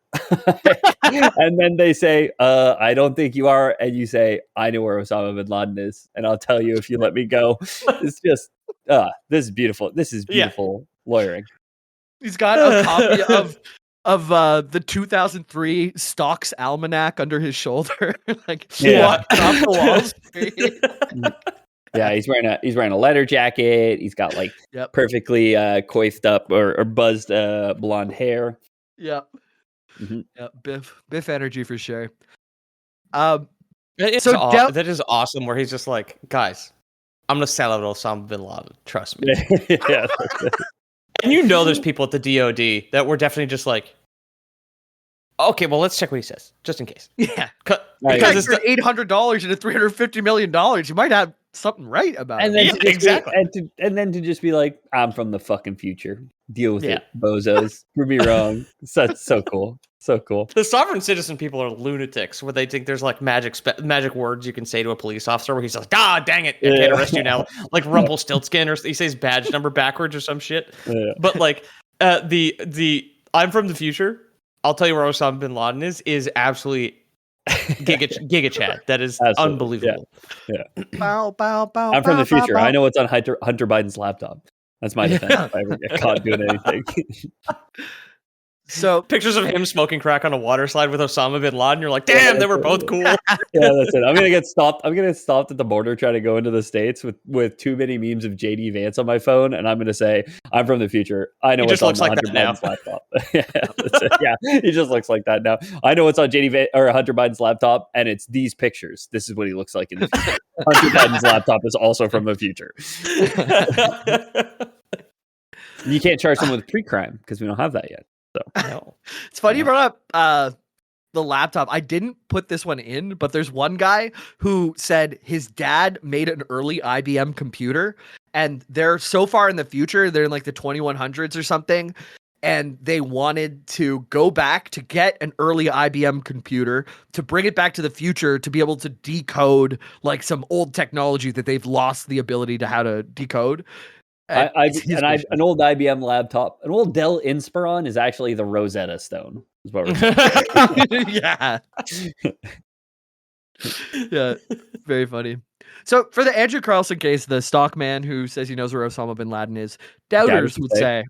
And then they say, I don't think you are. And you say, I know where Osama bin Laden is. And I'll tell you if you let me go. It's just, this is beautiful. This is beautiful lawyering. He's got a copy of the 2003 stocks almanac under his shoulder, like walking off the Wall Street. Yeah, he's wearing a leather jacket. He's got like perfectly coiffed up or buzzed blonde hair. Yep. Mm-hmm. Yep. Biff energy for sure. That is awesome. Where he's just like, guys, I'm gonna sell out Osama bin Laden. Trust me. Yeah. And you know, there's people at the DoD that were definitely just like, okay, well, let's check what he says, just in case. Yeah, because it's $800 into $350 million. You might have something right about it. Then exactly. And then to just be like, I'm from the fucking future. Deal with it, bozos. Prove me wrong. So cool. So cool. The sovereign citizen people are lunatics where they think there's like magic words you can say to a police officer where he's like, dang it, I can't arrest you now. Like Rumpelstiltskin, or he says badge number backwards or some shit. Yeah. But like the I'm from the future. I'll tell you where Osama bin Laden is absolutely Giga Chad. That is absolutely unbelievable. Yeah. Bow, bow, bow, I'm from the future. I know what's on Hunter Biden's laptop. That's my defense if I ever get caught doing anything. So pictures of him smoking crack on a water slide with Osama bin Laden. You're like, damn, they were both cool. Yeah, that's it. I'm gonna get stopped at the border trying to go into the States with too many memes of JD Vance on my phone, and I'm gonna say, I'm from the future. I know what's on Hunter Biden's laptop. Yeah, that's it. Yeah, he just looks like that now. I know what's on Hunter Biden's laptop, and it's these pictures. This is what he looks like in the future. Hunter Biden's laptop is also from the future. You can't charge someone with pre-crime because we don't have that yet. So. It's funny you brought up the laptop. I didn't put this one in, but there's one guy who said his dad made an early IBM computer, and they're so far in the future, they're in like the 2100s or something, and they wanted to go back to get an early IBM computer to bring it back to the future to be able to decode like some old technology that they've lost the ability to how to decode. An old IBM laptop, an old Dell Inspiron is actually the Rosetta Stone. Is what we're saying. Yeah. Yeah. Very funny. So for the Andrew Carlson case, the stock man who says he knows where Osama bin Laden is, doubters would say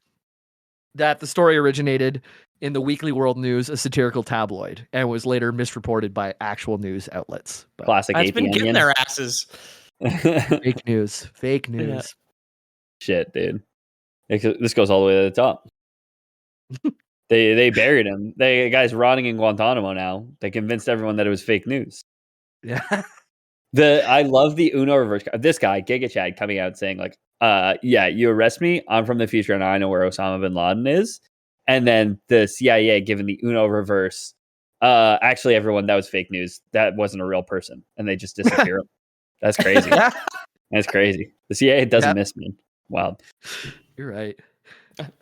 that the story originated in the Weekly World News, a satirical tabloid, and was later misreported by actual news outlets. But classic. It's been getting their asses. Fake news. Yeah. Shit, dude. This goes all the way to the top. They buried him. The guy's rotting in Guantanamo now. They convinced everyone that it was fake news. Yeah. I love the Uno reverse. This guy, Giga Chad, coming out saying like, you arrest me. I'm from the future and I know where Osama bin Laden is. And then the CIA giving the Uno reverse. Actually, everyone, that was fake news. That wasn't a real person. And they just disappear. That's crazy. That's crazy. The CIA doesn't miss me. Wow. You're right.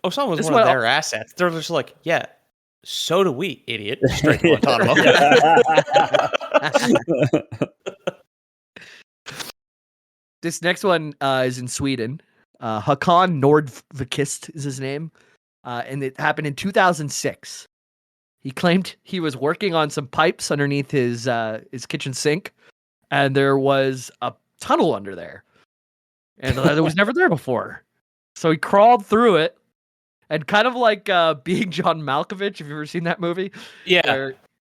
Osama was one of their assets. They're just like, yeah, so do we, idiot. Straight to Guantanamo. This next one is in Sweden. Hakan Nordqvist is his name. and it happened in 2006. He claimed he was working on some pipes underneath his kitchen sink, and there was a tunnel under there, and it was never there before. So he crawled through it, and kind of like Being John Malkovich. Have you ever seen that movie? Yeah. Where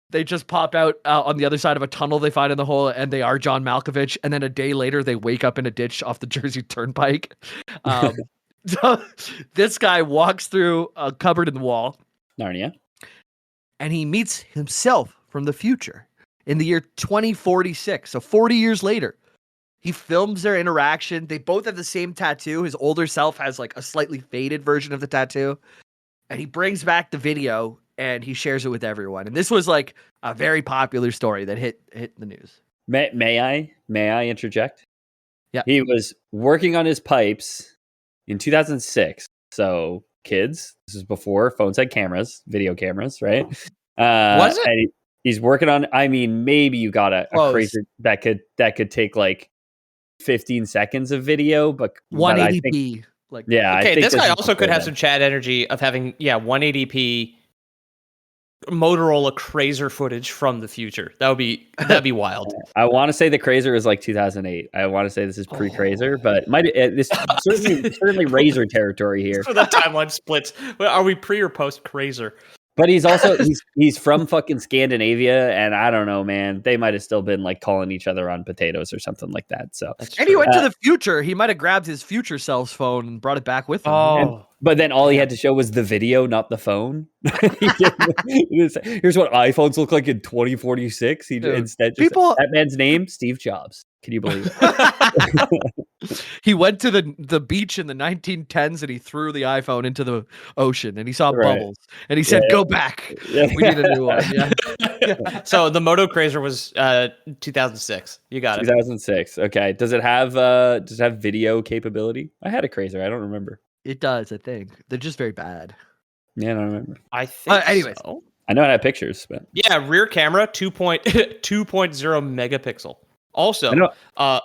they just pop out on the other side of a tunnel they find in the hole, and they are John Malkovich. And then a day later, they wake up in a ditch off the Jersey Turnpike. So this guy walks through a cupboard in the wall. Narnia. And he meets himself from the future in the year 2046. So 40 years later, he films their interaction. They both have the same tattoo. His older self has like a slightly faded version of the tattoo. And he brings back the video and he shares it with everyone. And this was like a very popular story that hit the news. May I interject? Yeah. He was working on his pipes in 2006. So kids, this is before phones had cameras, video cameras, right? Was it? And he's working on, I mean, maybe you got a crazy that could take like 15 seconds of video, but 180p. Yeah. Okay, this guy also could have some chat energy of having 180p Motorola Crazer footage from the future. That'd be wild. I want to say the Crazer is like 2008. I want to say this is pre-Crazer, but this certainly Razor territory here. For the timeline splits. Are we pre or post Crazer? But he's also he's from fucking Scandinavia, and I don't know, man. They might have still been like calling each other on potatoes or something like that. So, and he went to the future. He might have grabbed his future self's phone and brought it back with him. But then all he had to show was the video, not the phone. Here's what iPhones look like in 2046. Instead that man's name, Steve Jobs. Can you believe it? He went to the beach in the 1910s and he threw the iPhone into the ocean and he saw bubbles and he said, "Go back. We need a new one." Yeah. So the Moto Crazer was 2006. You got it. 2006. Okay. Does it have video capability? I had a Crazer. I don't remember. It does. I think they're just very bad. Yeah, I don't remember. I think. Anyways, so. I know I have pictures, but rear camera 2.0 megapixel. Also,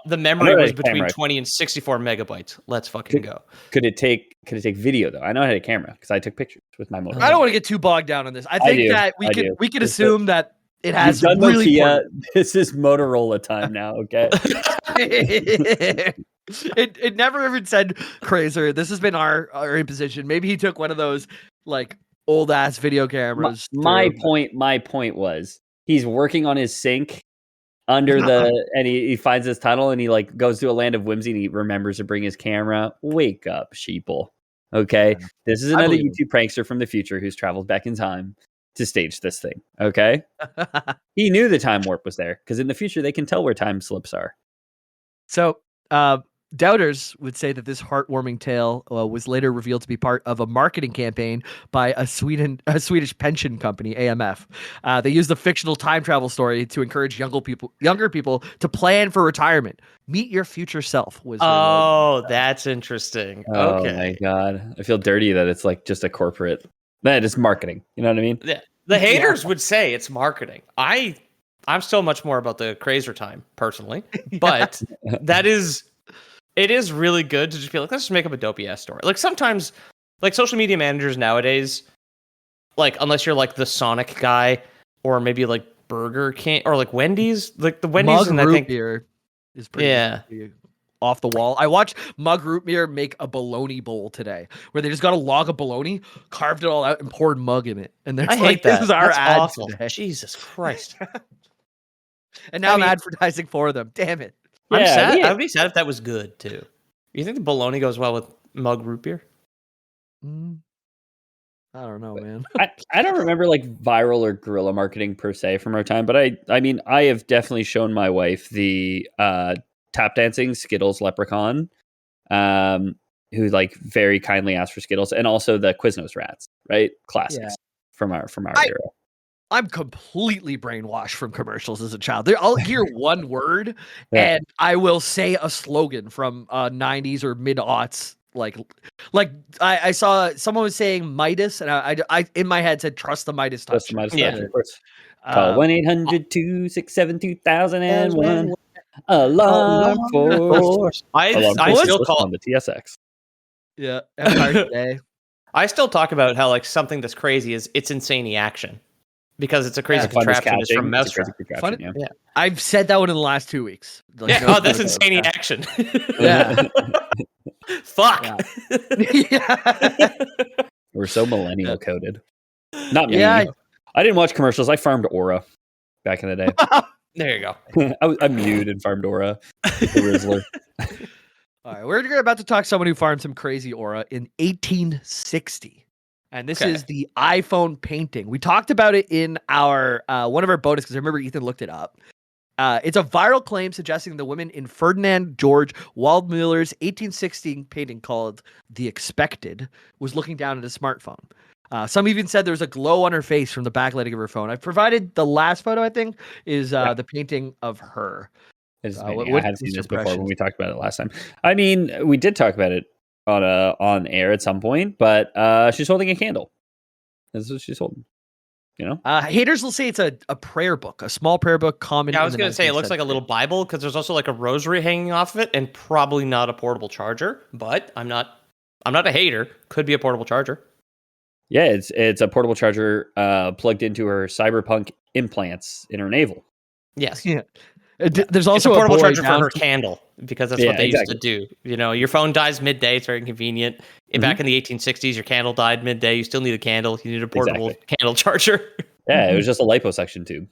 the memory was between 20 and 64 megabytes. Let's fucking go. Could it take video though? I know I had a camera because I took pictures with my Moto. I don't want to get too bogged down on this. I think that we can assume that it has really Nokia. This is Motorola time now. Okay. It never even said Crazer. This has been our imposition. Maybe he took one of those like old ass video cameras. My point was he's working on his sink under and he finds this tunnel and he like goes to a land of whimsy and he remembers to bring his camera. Wake up, sheeple. Okay. This is another YouTube prankster from the future who's traveled back in time to stage this thing. Okay. He knew the time warp was there because in the future they can tell where time slips are. So doubters would say that this heartwarming tale was later revealed to be part of a marketing campaign by a Swedish pension company, AMF. They used the fictional time travel story to encourage younger people to plan for retirement. Meet your future self was. That's interesting. Oh okay. My God, I feel dirty that it's like just a corporate. That is marketing. You know what I mean? Yeah. The haters would say it's marketing. I'm still much more about the Crazer time personally, but it is really good to just be like, let's just make up a dopey ass story. Like sometimes, like social media managers nowadays, like unless you're like the Sonic guy or maybe like Burger King or like Wendy's, like the Wendy's Mug and root I think beer is pretty off the wall. I watched Mug Root Beer make a bologna bowl today, where they just got a log of bologna, carved it all out, and poured mug in it. And I hate that. This is our ad awful. Today. Jesus Christ! And now I'm advertising for them. Damn it! I'm sad. I'd be sad if that was good too. You think the bologna goes well with Mug Root Beer? I don't know, man. I don't remember like viral or guerrilla marketing per se from our time, but I mean I have definitely shown my wife the tap dancing Skittles leprechaun, who like very kindly asked for Skittles, and also the Quiznos rats, right? Classics from our era. I'm completely brainwashed from commercials as a child. I'll hear one word and I will say a slogan from 90s or mid-aughts. Like I saw someone was saying Midas, and I in my head said trust the Midas touch. Trust the Midas touch, of course. Call 1-800-267-2001. Alarm force. I still call on the TSX. Yeah, Empire Today. I still talk about how like something that's crazy is it's insane action because it's a crazy contraption. It's from Mousetrap. Yeah. I've said that one in the last 2 weeks. Like, oh, that's insane action. Yeah. Fuck. Yeah. We're so millennial coded. Not me. Yeah. I didn't watch commercials. I farmed Aura back in the day. There you go. I mewed and farmed Aura. The Rizzler. All right, we're about to talk to someone who farmed some crazy Aura in 1860. And this is the iPhone painting. We talked about it in our one of our bonus because I remember Ethan looked it up. It's a viral claim suggesting the woman in Ferdinand George Waldmüller's 1816 painting called The Expected was looking down at a smartphone. Some even said there was a glow on her face from the backlighting of her phone. I've provided the last photo, I think, is the painting of her. I had seen this before when we talked about it last time. I mean, we did talk about it on air at some point, but she's holding a candle. That's what she's holding. You know, haters will say it's a prayer book, a small prayer book. Common. Yeah, I was going to say it looks like a little Bible because there's also like a rosary hanging off of it, and probably not a portable charger. But I'm not a hater. Could be a portable charger. Yeah, it's a portable charger plugged into her cyberpunk implants in her navel. Yes. Yeah. There's also a portable charger for her candle because that's what they exactly. used to do. You know, your phone dies midday. It's very convenient. Back in the 1860s, your candle died midday. You still need a candle. You need a portable candle charger. Yeah, it was just a liposuction tube.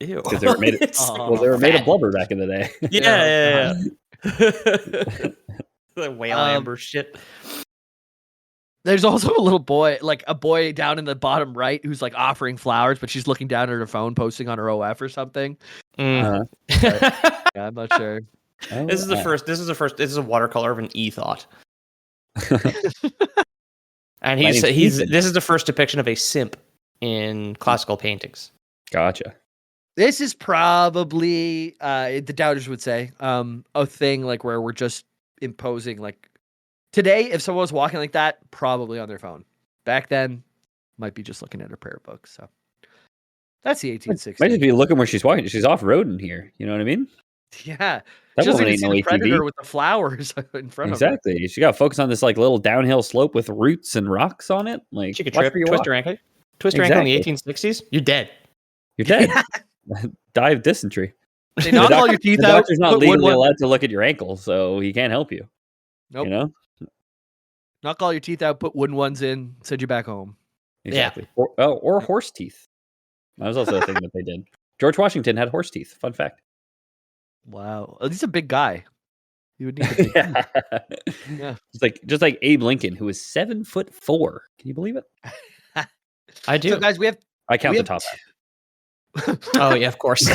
Ew. Because they were made of blubber back in the day. Yeah. The whale amber shit. There's also a little boy, like a boy down in the bottom right, who's like offering flowers, but she's looking down at her phone, posting on her OF or something. Mm. Yeah, I'm not sure. This is a watercolor of an e-thought. And this is the first depiction of a simp in classical paintings. Gotcha. This is probably the doubters would say a thing like where we're just imposing like today, if someone was walking like that, probably on their phone. Back then, might be just looking at her prayer book. So that's the 1860s. Might just be looking where she's walking. She's off-roading here. You know what I mean? Yeah. That she doesn't woman even ain't see no the predator ATV. with the flowers in front of her. Exactly. She got to focus on this like little downhill slope with roots and rocks on it. Like she could trip, twist her ankle. Twist her ankle in the 1860s. You're dead. You're dead. Die of dysentery. They knock all your teeth out. The doctor's not legally allowed to look at your ankle, so he can't help you. Nope. You know? Knock all your teeth out, put wooden ones in, send you back home. Exactly. Yeah. Or horse teeth. That was also a thing that they did. George Washington had horse teeth. Fun fact. Wow. He's a big guy. You would need a big yeah. Just like Abe Lincoln, who was 7'4". Can you believe it? I do. So guys, I count the top half. Oh yeah, of course.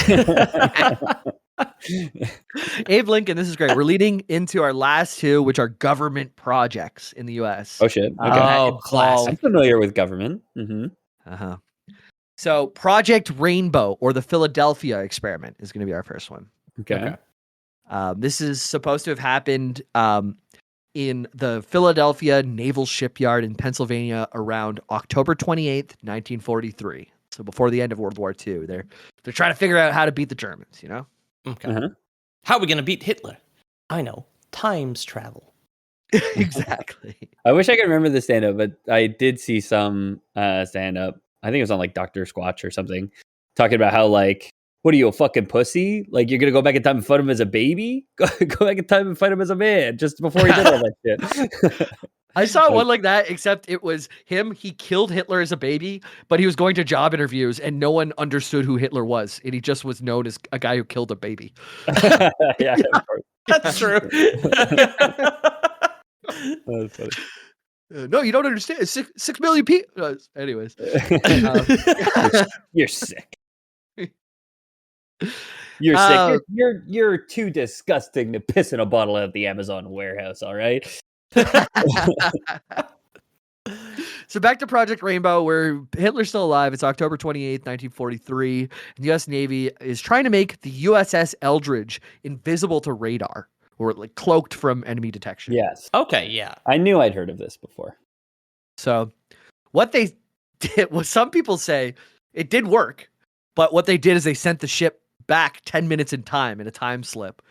Abe Lincoln, this is great. We're leading into our last two, which are government projects in the U.S. Oh shit! Okay. Oh, class. I'm familiar with government. Mm-hmm. So, Project Rainbow or the Philadelphia experiment is going to be our first one. Okay. This is supposed to have happened in the Philadelphia Naval Shipyard in Pennsylvania around October 28th, 1943. So before the end of World War II. They're trying to figure out how to beat the Germans, you know? Okay. How are we going to beat Hitler? I know. Times travel. Exactly. I wish I could remember the stand-up, but I did see some stand-up. I think it was on like Dr. Squatch or something, talking about how like, what are you, a fucking pussy? Like you're gonna go back in time and fight him as a baby? Go back in time and fight him as a man just before he did all that shit. I saw one like that, except it was him. He killed Hitler as a baby, but he was going to job interviews and no one understood who Hitler was. And he just was known as a guy who killed a baby. Yeah, of course. That's true. That's funny. No, you don't understand. It's 6 million people. Anyways. You're sick. You're sick. You're too disgusting to piss in a bottle at the Amazon warehouse, all right? So back to Project Rainbow, where Hitler's still alive. It's October 28th, 1943. And the U.S. Navy is trying to make the USS Eldridge invisible to radar, or like cloaked from enemy detection. Yes. Okay, yeah. I knew I'd heard of this before. So what they did was, some people say it did work, but what they did is they sent the ship back 10 minutes in time in a time slip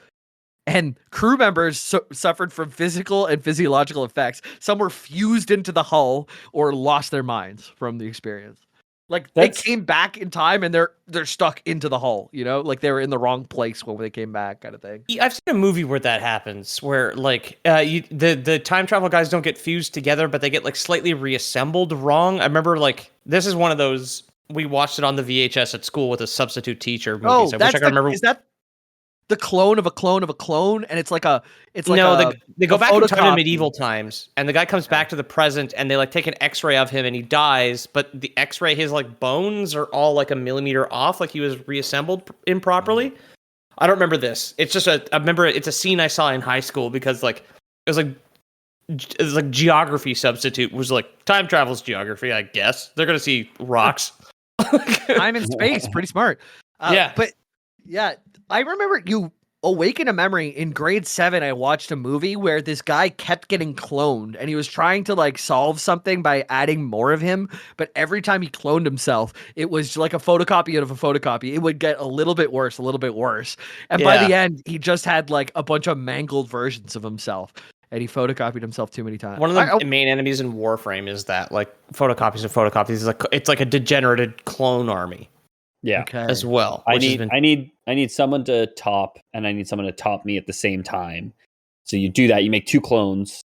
and crew members suffered from physical and physiological effects. Some were fused into the hull or lost their minds from the experience. Like they came back in time and they're stuck into the hull, you know, like they were in the wrong place when they came back, kind of thing. I've seen a movie where that happens, where like the time travel guys don't get fused together, but they get like slightly reassembled wrong. I remember like this is one of those, we watched it on the VHS at school with a substitute teacher movie. Oh, so I wish I could remember. Is that the clone of a clone of a clone? And it's like they go back in time to medieval times, and the guy comes back to the present, and they like take an X-ray of him, and he dies. But the X-ray, his like bones are all like a millimeter off, like he was reassembled improperly. I don't remember this. It's just I remember it's a scene I saw in high school because like it was like geography substitute was like time travel's geography. I guess they're gonna see rocks. Time and space, pretty smart. But yeah, I remember you awaken a memory in grade 7. I watched a movie where this guy kept getting cloned and he was trying to like solve something by adding more of him. But every time he cloned himself, it was like a photocopy of a photocopy. It would get a little bit worse. And by the end, he just had like a bunch of mangled versions of himself. And he photocopied himself too many times. One of the main enemies in Warframe is that like photocopies of photocopies. It's like a degenerated clone army. Yeah, as well. I need someone to top, and I need someone to top me at the same time. So you do that. You make 2 clones,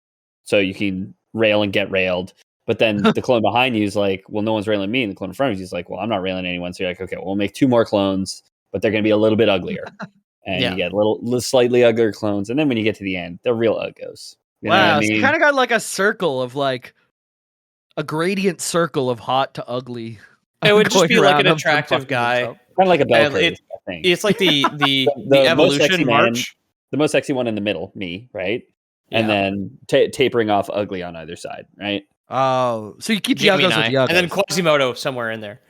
so you can rail and get railed. But then the clone behind you is like, well, no one's railing me, and the clone in front of you is like, well, I'm not railing anyone. So you're like, okay, well, we'll make 2 more clones, but they're going to be a little bit uglier, and you get little slightly uglier clones. And then when you get to the end, they're real uggos. You know what I mean? So you kind of got like a circle of like a gradient circle of hot to ugly. It would just be like an attractive guy. Kind of like a bell curve, I think. It's like the evolution march. The most sexy one in the middle, me, right? And then tapering off ugly on either side, right? Oh, so you keep the uggos with the uggos. And then Quasimodo somewhere in there.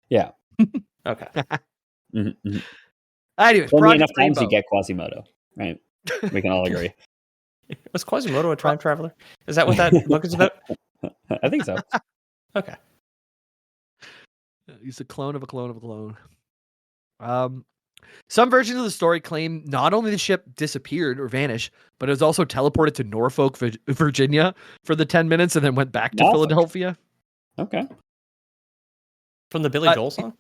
Yeah. Okay. Mm-hmm. Anyways, enough times you get Quasimodo, right? We can all agree. Was Quasimodo a time traveler? Is that what that book is about? I think so. Okay. He's a clone of a clone of a clone. Some versions of the story claim not only the ship disappeared or vanished, but it was also teleported to Norfolk, Virginia for the 10 minutes and then went back to Philadelphia. Okay. From the Billy Joel song?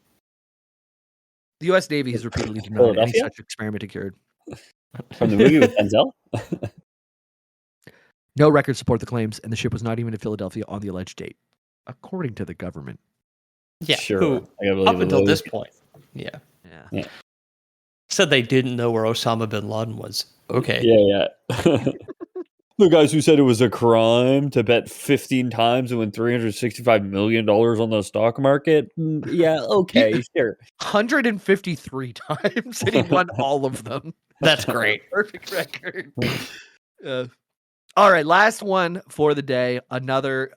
The U.S. Navy has repeatedly denied any such experiment occurred. From the movie with Denzel? No records support the claims, and the ship was not even in Philadelphia on the alleged date, according to the government. Yeah, sure. Up until this point. Yeah. Said they didn't know where Osama bin Laden was. Okay. Yeah. The guys who said it was a crime to bet 15 times and win $365 million on the stock market. Yeah, okay, sure. 153 times, and he won all of them. That's great. Perfect record. All right, last one for the day. Another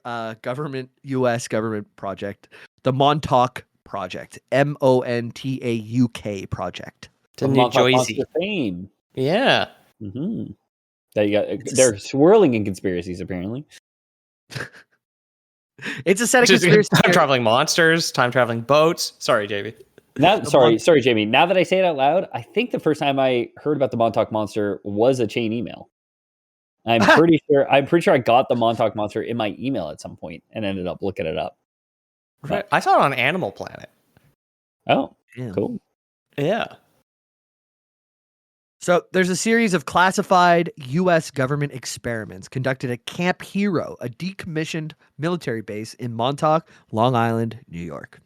U.S. government project, the Montauk Project, MONTAUK project. To New Jersey. Fame. Yeah. Mm-hmm. They're swirling in conspiracies, apparently. It's a set of conspiracies. Time traveling monsters, time traveling boats. Sorry, Jamie. Sorry, Jamie. Now that I say it out loud, I think the first time I heard about the Montauk Monster was a chain email. I'm pretty sure I got the Montauk Monster in my email at some point and ended up looking it up. Right. I saw it on Animal Planet. Oh, cool. Yeah. So there's a series of classified U.S. government experiments conducted at Camp Hero, a decommissioned military base in Montauk, Long Island, New York.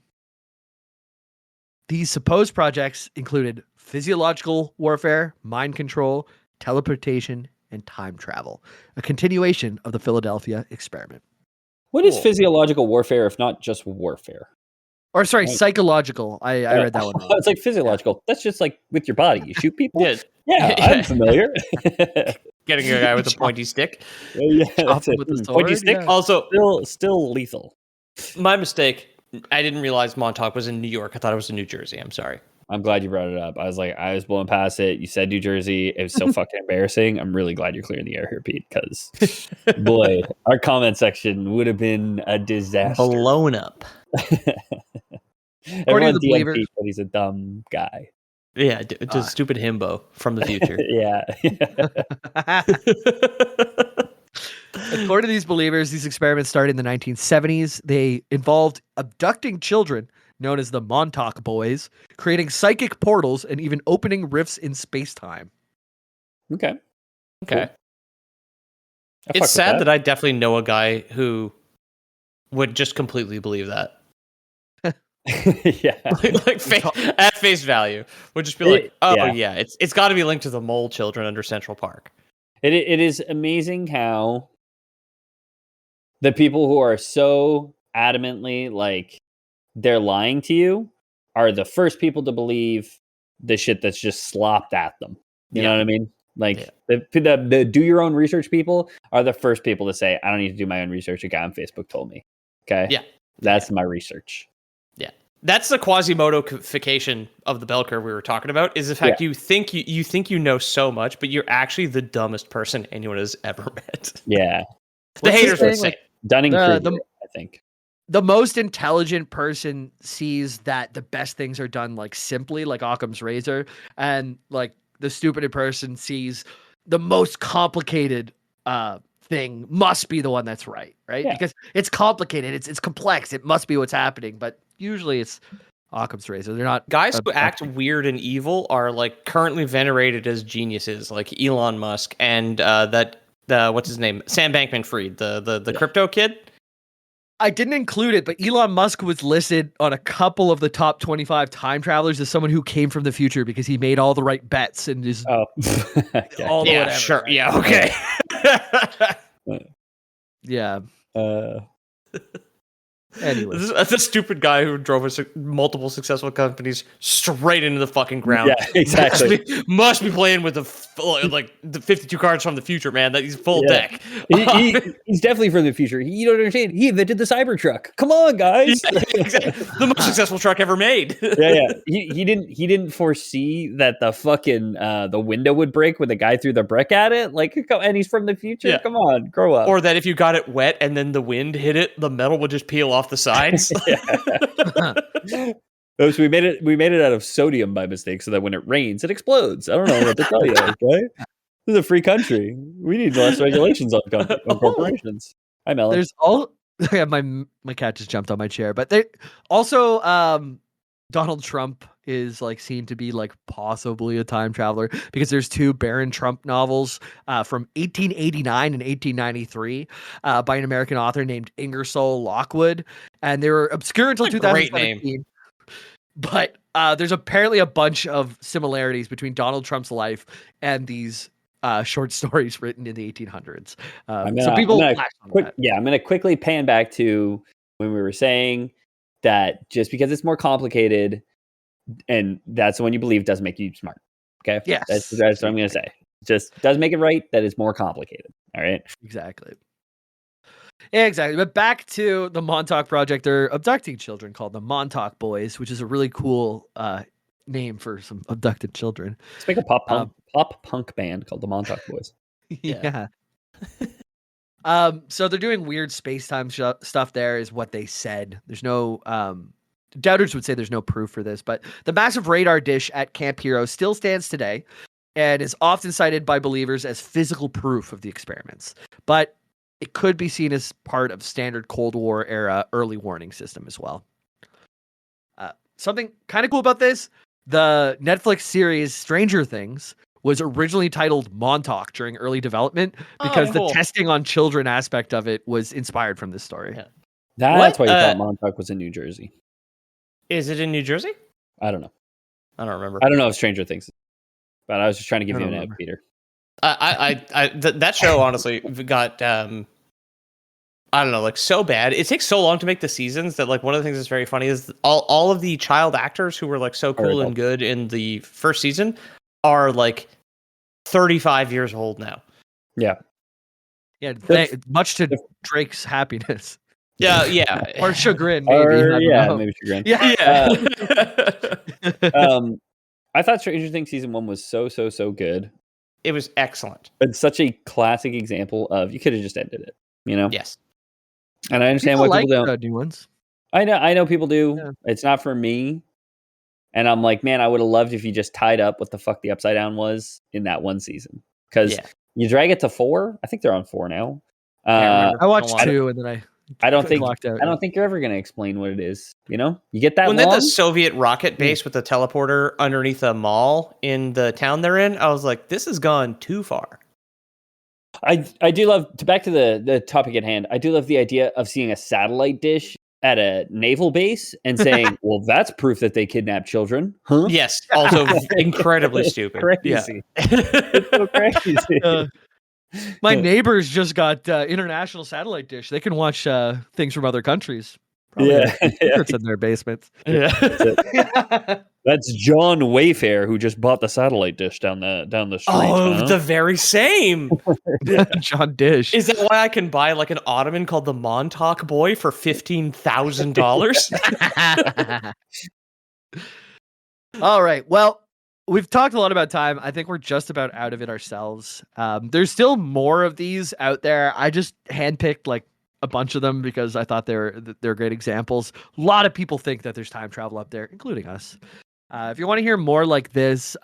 These supposed projects included physiological warfare, mind control, teleportation, and time travel, a continuation of the Philadelphia experiment. What is physiological warfare if not just warfare? Or sorry, psychological. I read that one wrong. It's like physiological. That's just like with your body. You shoot people? Yeah, I'm familiar. Getting a guy with a pointy stick. Yeah, that's it. With the sword, Pointy stick. yeah. Also, still lethal. My mistake. I didn't realize Montauk was in New York. I thought it was in New Jersey. I'm sorry. I'm glad you brought it up. I was blowing past it. You said New Jersey. It was so fucking embarrassing. I'm really glad you're clearing the air here, Pete, because boy, our comment section would have been a disaster. Blown up. Everyone DM'd Pete, but he's a dumb guy. Yeah, just stupid himbo from the future. Yeah. According to these believers, these experiments started in the 1970s. They involved abducting children, known as the Montauk Boys, creating psychic portals, and even opening rifts in space-time. Okay. Cool. It's sad that I definitely know a guy who would just completely believe that. Yeah. At face value, would just be like, it's got to be linked to the mole children under Central Park. It is amazing how the people who are so adamantly like they're lying to you are the first people to believe the shit that's just slopped at them. You know what I mean? Like the do your own research people are the first people to say, I don't need to do my own research. A guy on Facebook told me. Okay. Yeah. That's my research. Yeah. That's the Quasimodo-ification of the bell curve we were talking about, is the fact you think you know so much, but you're actually the dumbest person anyone has ever met. Yeah. The haters would say. Dunning-Kruger, I think. The most intelligent person sees that the best things are done like simply, like Occam's razor, and like the stupid person sees the most complicated thing must be the one that's right? Yeah. Because it's complicated, it's complex, it must be what's happening, but usually it's Occam's razor. They're not guys who act weird and evil are like currently venerated as geniuses, like Elon Musk and what's his name, Sam Bankman-Fried, the crypto kid. I didn't include it, but Elon Musk was listed on a couple of the top 25 time travelers as someone who came from the future because he made all the right bets and just all the whatever. Sure. Right? Yeah. Okay. Yeah. Anyway, that's a stupid guy who drove multiple successful companies straight into the fucking ground. Yeah, exactly. Must be playing with the 52 cards from the future, man. That he's full deck. He's definitely from the future. You don't understand. He invented the Cybertruck. Come on, guys. Exactly. The most successful truck ever made. He didn't foresee that the fucking the window would break when the guy threw the brick at it. Like, and he's from the future. Yeah. Come on, grow up. Or that if you got it wet and then the wind hit it, the metal would just peel off the sides. So we made it out of sodium by mistake, so that when it rains, it explodes. I don't know what to tell you. Okay, this is a free country. We need less regulations on corporations. Hi, Melon. There's my cat just jumped on my chair, but they also Donald Trump is like seen to be like possibly a time traveler because there's two Baron Trump novels from 1889 and 1893 by an American author named Ingersoll Lockwood, and they were obscure until 2017. Great name. But there's apparently a bunch of similarities between Donald Trump's life and these short stories written in the 1800s. I'm going to quickly pan back to when we were saying that just because it's more complicated and that's the one you believe doesn't make you smart. Okay. Yes. That's what I'm going to say. Just does make it right that it's more complicated. All right. Exactly. Yeah, exactly. But back to the Montauk Project, they're abducting children called the Montauk Boys, which is a really cool name for some abducted children. Let's make a pop punk band called the Montauk Boys. Yeah. So they're doing weird space-time stuff there is what they said. There's no doubters would say there's no proof for this, but the massive radar dish at Camp Hero still stands today and is often cited by believers as physical proof of the experiments. But it could be seen as part of standard Cold War era early warning system as well. Something kind of cool about this, the Netflix series Stranger Things was originally titled Montauk during early development because the testing on children aspect of it was inspired from this story. Yeah. That's why you thought Montauk was in New Jersey. Is it in New Jersey? I don't know. I don't remember. I don't know if Stranger Things, but I was just trying to give you an ad, Peter. That show honestly got I don't know, like so bad. It takes so long to make the seasons that like one of the things that's very funny is all of the child actors who were like so cool and good in the first season are like 35 years old now. Yeah. Yeah, much to Drake's happiness. Yeah. Or chagrin, maybe. Maybe chagrin. Yeah. I thought Stranger Things season 1 was so good. It was excellent. It's such a classic example of you could have just ended it, you know? Yes. And I understand why people don't. New ones. I know people do. Yeah. It's not for me. And I'm like, man, I would have loved if you just tied up what the fuck the Upside Down was in that one season. Because you drag it to 4. I think they're on 4 now. I watched 2 and then I don't think clocked out. I don't think you're ever going to explain what it is. You know, you get that when long? they had the Soviet rocket base with the teleporter underneath a mall in the town they're in. I was like, this has gone too far. I do love back to the topic at hand. I do love the idea of seeing a satellite dish at a naval base and saying, "Well, that's proof that they kidnap children." Huh? Yes, also incredibly stupid. Crazy. It's so crazy. My neighbors just got international satellite dish. They can watch things from other countries. Probably secrets in their basements. That's John Wayfair who just bought the satellite dish down the street. Oh, the very same. John Dish. Is that why I can buy like an ottoman called the Montauk Boy for $15,000? All right. Well, we've talked a lot about time. I think we're just about out of it ourselves. There's still more of these out there. I just handpicked like a bunch of them because I thought they're great examples. A lot of people think that there's time travel up there, including us. If you want to hear more like this,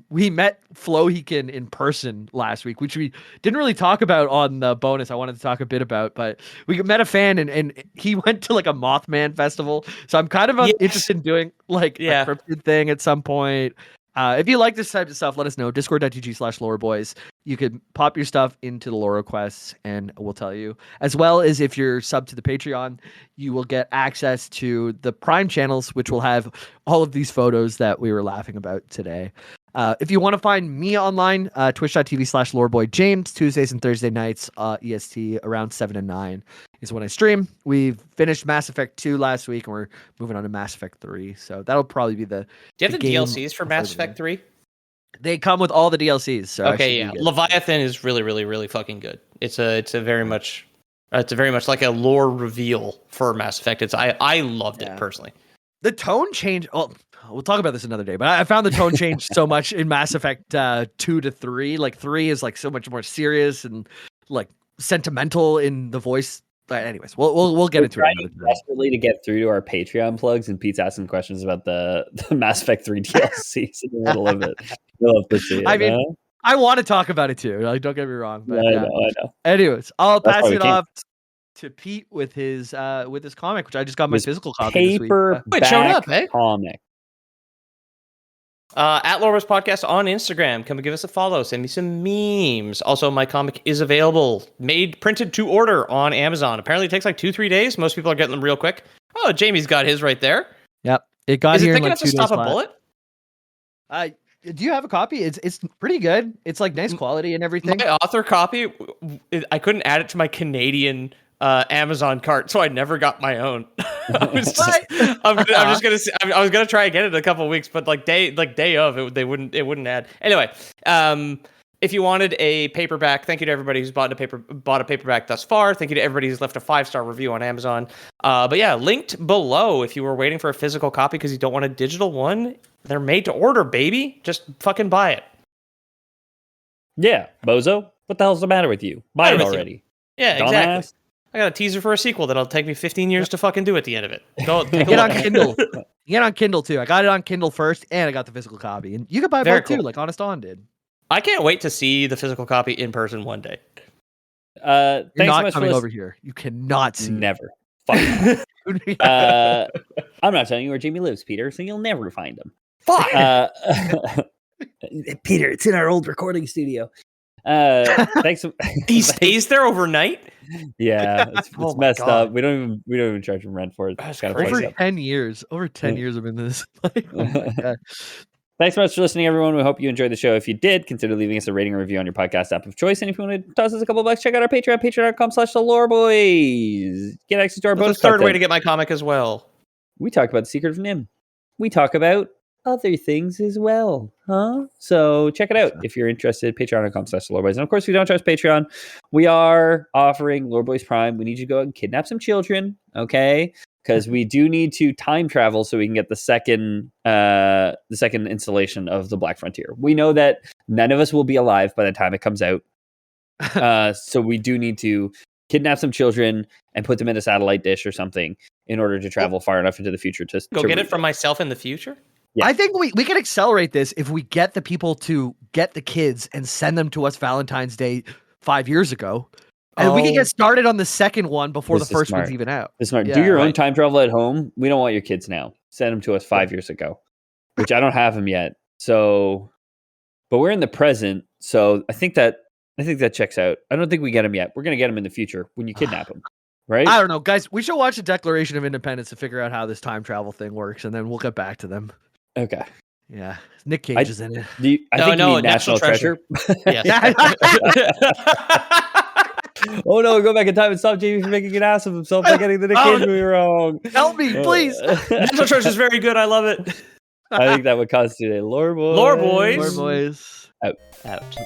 we met Flohican in person last week, which we didn't really talk about on the bonus. I wanted to talk a bit about, but we met a fan and he went to like a Mothman festival. So I'm kind of interested in doing like a cryptid thing at some point. If you like this type of stuff, let us know. Discord.gg/loreboys. You could pop your stuff into the lore requests and we'll tell you. As well as if you're sub to the Patreon, you will get access to the Prime channels, which will have all of these photos that we were laughing about today. If you want to find me online, twitch.tv/loreboyjames, Tuesdays and Thursday nights, EST around 7 and 9 is when I stream. We've finished Mass Effect 2 last week and we're moving on to Mass Effect 3. So that'll probably be the Do you have the DLCs for Mass Effect 3? They come with all the DLCs. So okay, yeah. Leviathan is really, really, really fucking good. It's a very much like a lore reveal for Mass Effect. I loved it personally. The tone changed. Well, we'll talk about this another day, but I found the tone changed so much in Mass Effect 2 to 3. Like 3 is like so much more serious and like sentimental in the voice. But anyways, we'll get into it. Desperately to get through to our Patreon plugs, and Pete's asking questions about the Mass Effect 3 DLCs in the middle of it. You'll love to see it. I mean, I want to talk about it too. Like, don't get me wrong. But, I know. Anyways, I'll pass it off to Pete with his comic, which I just got my physical copy this week. It showed up, eh? Comic. At Loreboys Podcast on Instagram. Come and give us a follow. Send me some memes. Also, my comic is available, printed to order on Amazon. Apparently, it takes like 2-3 days. Most people are getting them real quick. Oh, Jamie's got his right there. Yep, it got here. Is it thick enough to stop a bullet? Do you have a copy? It's pretty good. It's like nice quality and everything. My author copy, I couldn't add it to my Canadian Amazon cart, so I never got my own. I was gonna try again in a couple of weeks, but day of it, it wouldn't add. Anyway, if you wanted a paperback, thank you to everybody who's bought a paperback thus far. Thank you to everybody who's left a 5-star review on Amazon. But yeah, linked below if you were waiting for a physical copy because you don't want a digital one. They're made to order, baby. Just fucking buy it. Yeah, bozo. What the hell's the matter with you? Buy it already. Yeah, Dumbass. exactly. I got a teaser for a sequel that'll take me 15 years to fucking do at the end of it. Go get on Kindle. Get on Kindle too. I got it on Kindle first, and I got the physical copy. And you can buy both too, like Honest On did. I can't wait to see the physical copy in person one day. You're not coming over here. You cannot see. Never. Fuck. I'm not telling you where Jamie lives, Peter, so you'll never find him. Fuck. Peter, it's in our old recording studio. Thanks. He stays there overnight. Yeah, it's messed up. We don't even charge him rent for it. That's over 10 years. Over 10 years I've been in this. Like, oh my God. Thanks so much for listening, everyone. We hope you enjoyed the show. If you did, consider leaving us a rating or review on your podcast app of choice. And if you want to toss us a couple bucks, check out our Patreon, patreon.com/theloreboys. Get access to our bonus content. Third way to get my comic as well. We talk about the secret of Nim. We talk about other things as well, huh? So check it out if you're interested. Patreon.com/theloreboys. And of course, if you don't trust Patreon, we are offering Loreboys Prime. We need you to go and kidnap some children, okay? Because we do need to time travel so we can get the second installation of the Black Frontier. We know that none of us will be alive by the time it comes out. So we do need to kidnap some children and put them in a satellite dish or something in order to travel far enough into the future to get it from myself in the future. I think we can accelerate this if we get the people to get the kids and send them to us Valentine's Day 5 years ago. And we can get started on the second one before the first one's even out. It's smart. Do your own time travel at home. We don't want your kids now. Send them to us 5 years ago, which I don't have them yet. So, but we're in the present. So I think that checks out. I don't think we get them yet. We're going to get them in the future when you kidnap them. Right? I don't know, guys. We should watch the Declaration of Independence to figure out how this time travel thing works, and then we'll get back to them. Okay. Yeah. Nick Cage is in it. I think you mean National Treasure. Yes. Oh no, go back in time and stop Jamie from making an ass of himself by getting the Nick Cage movie wrong. Help me, please. National Treasure is very good. I love it. I think that would constitute a lore boys. Lore boys. Lore boys. Out.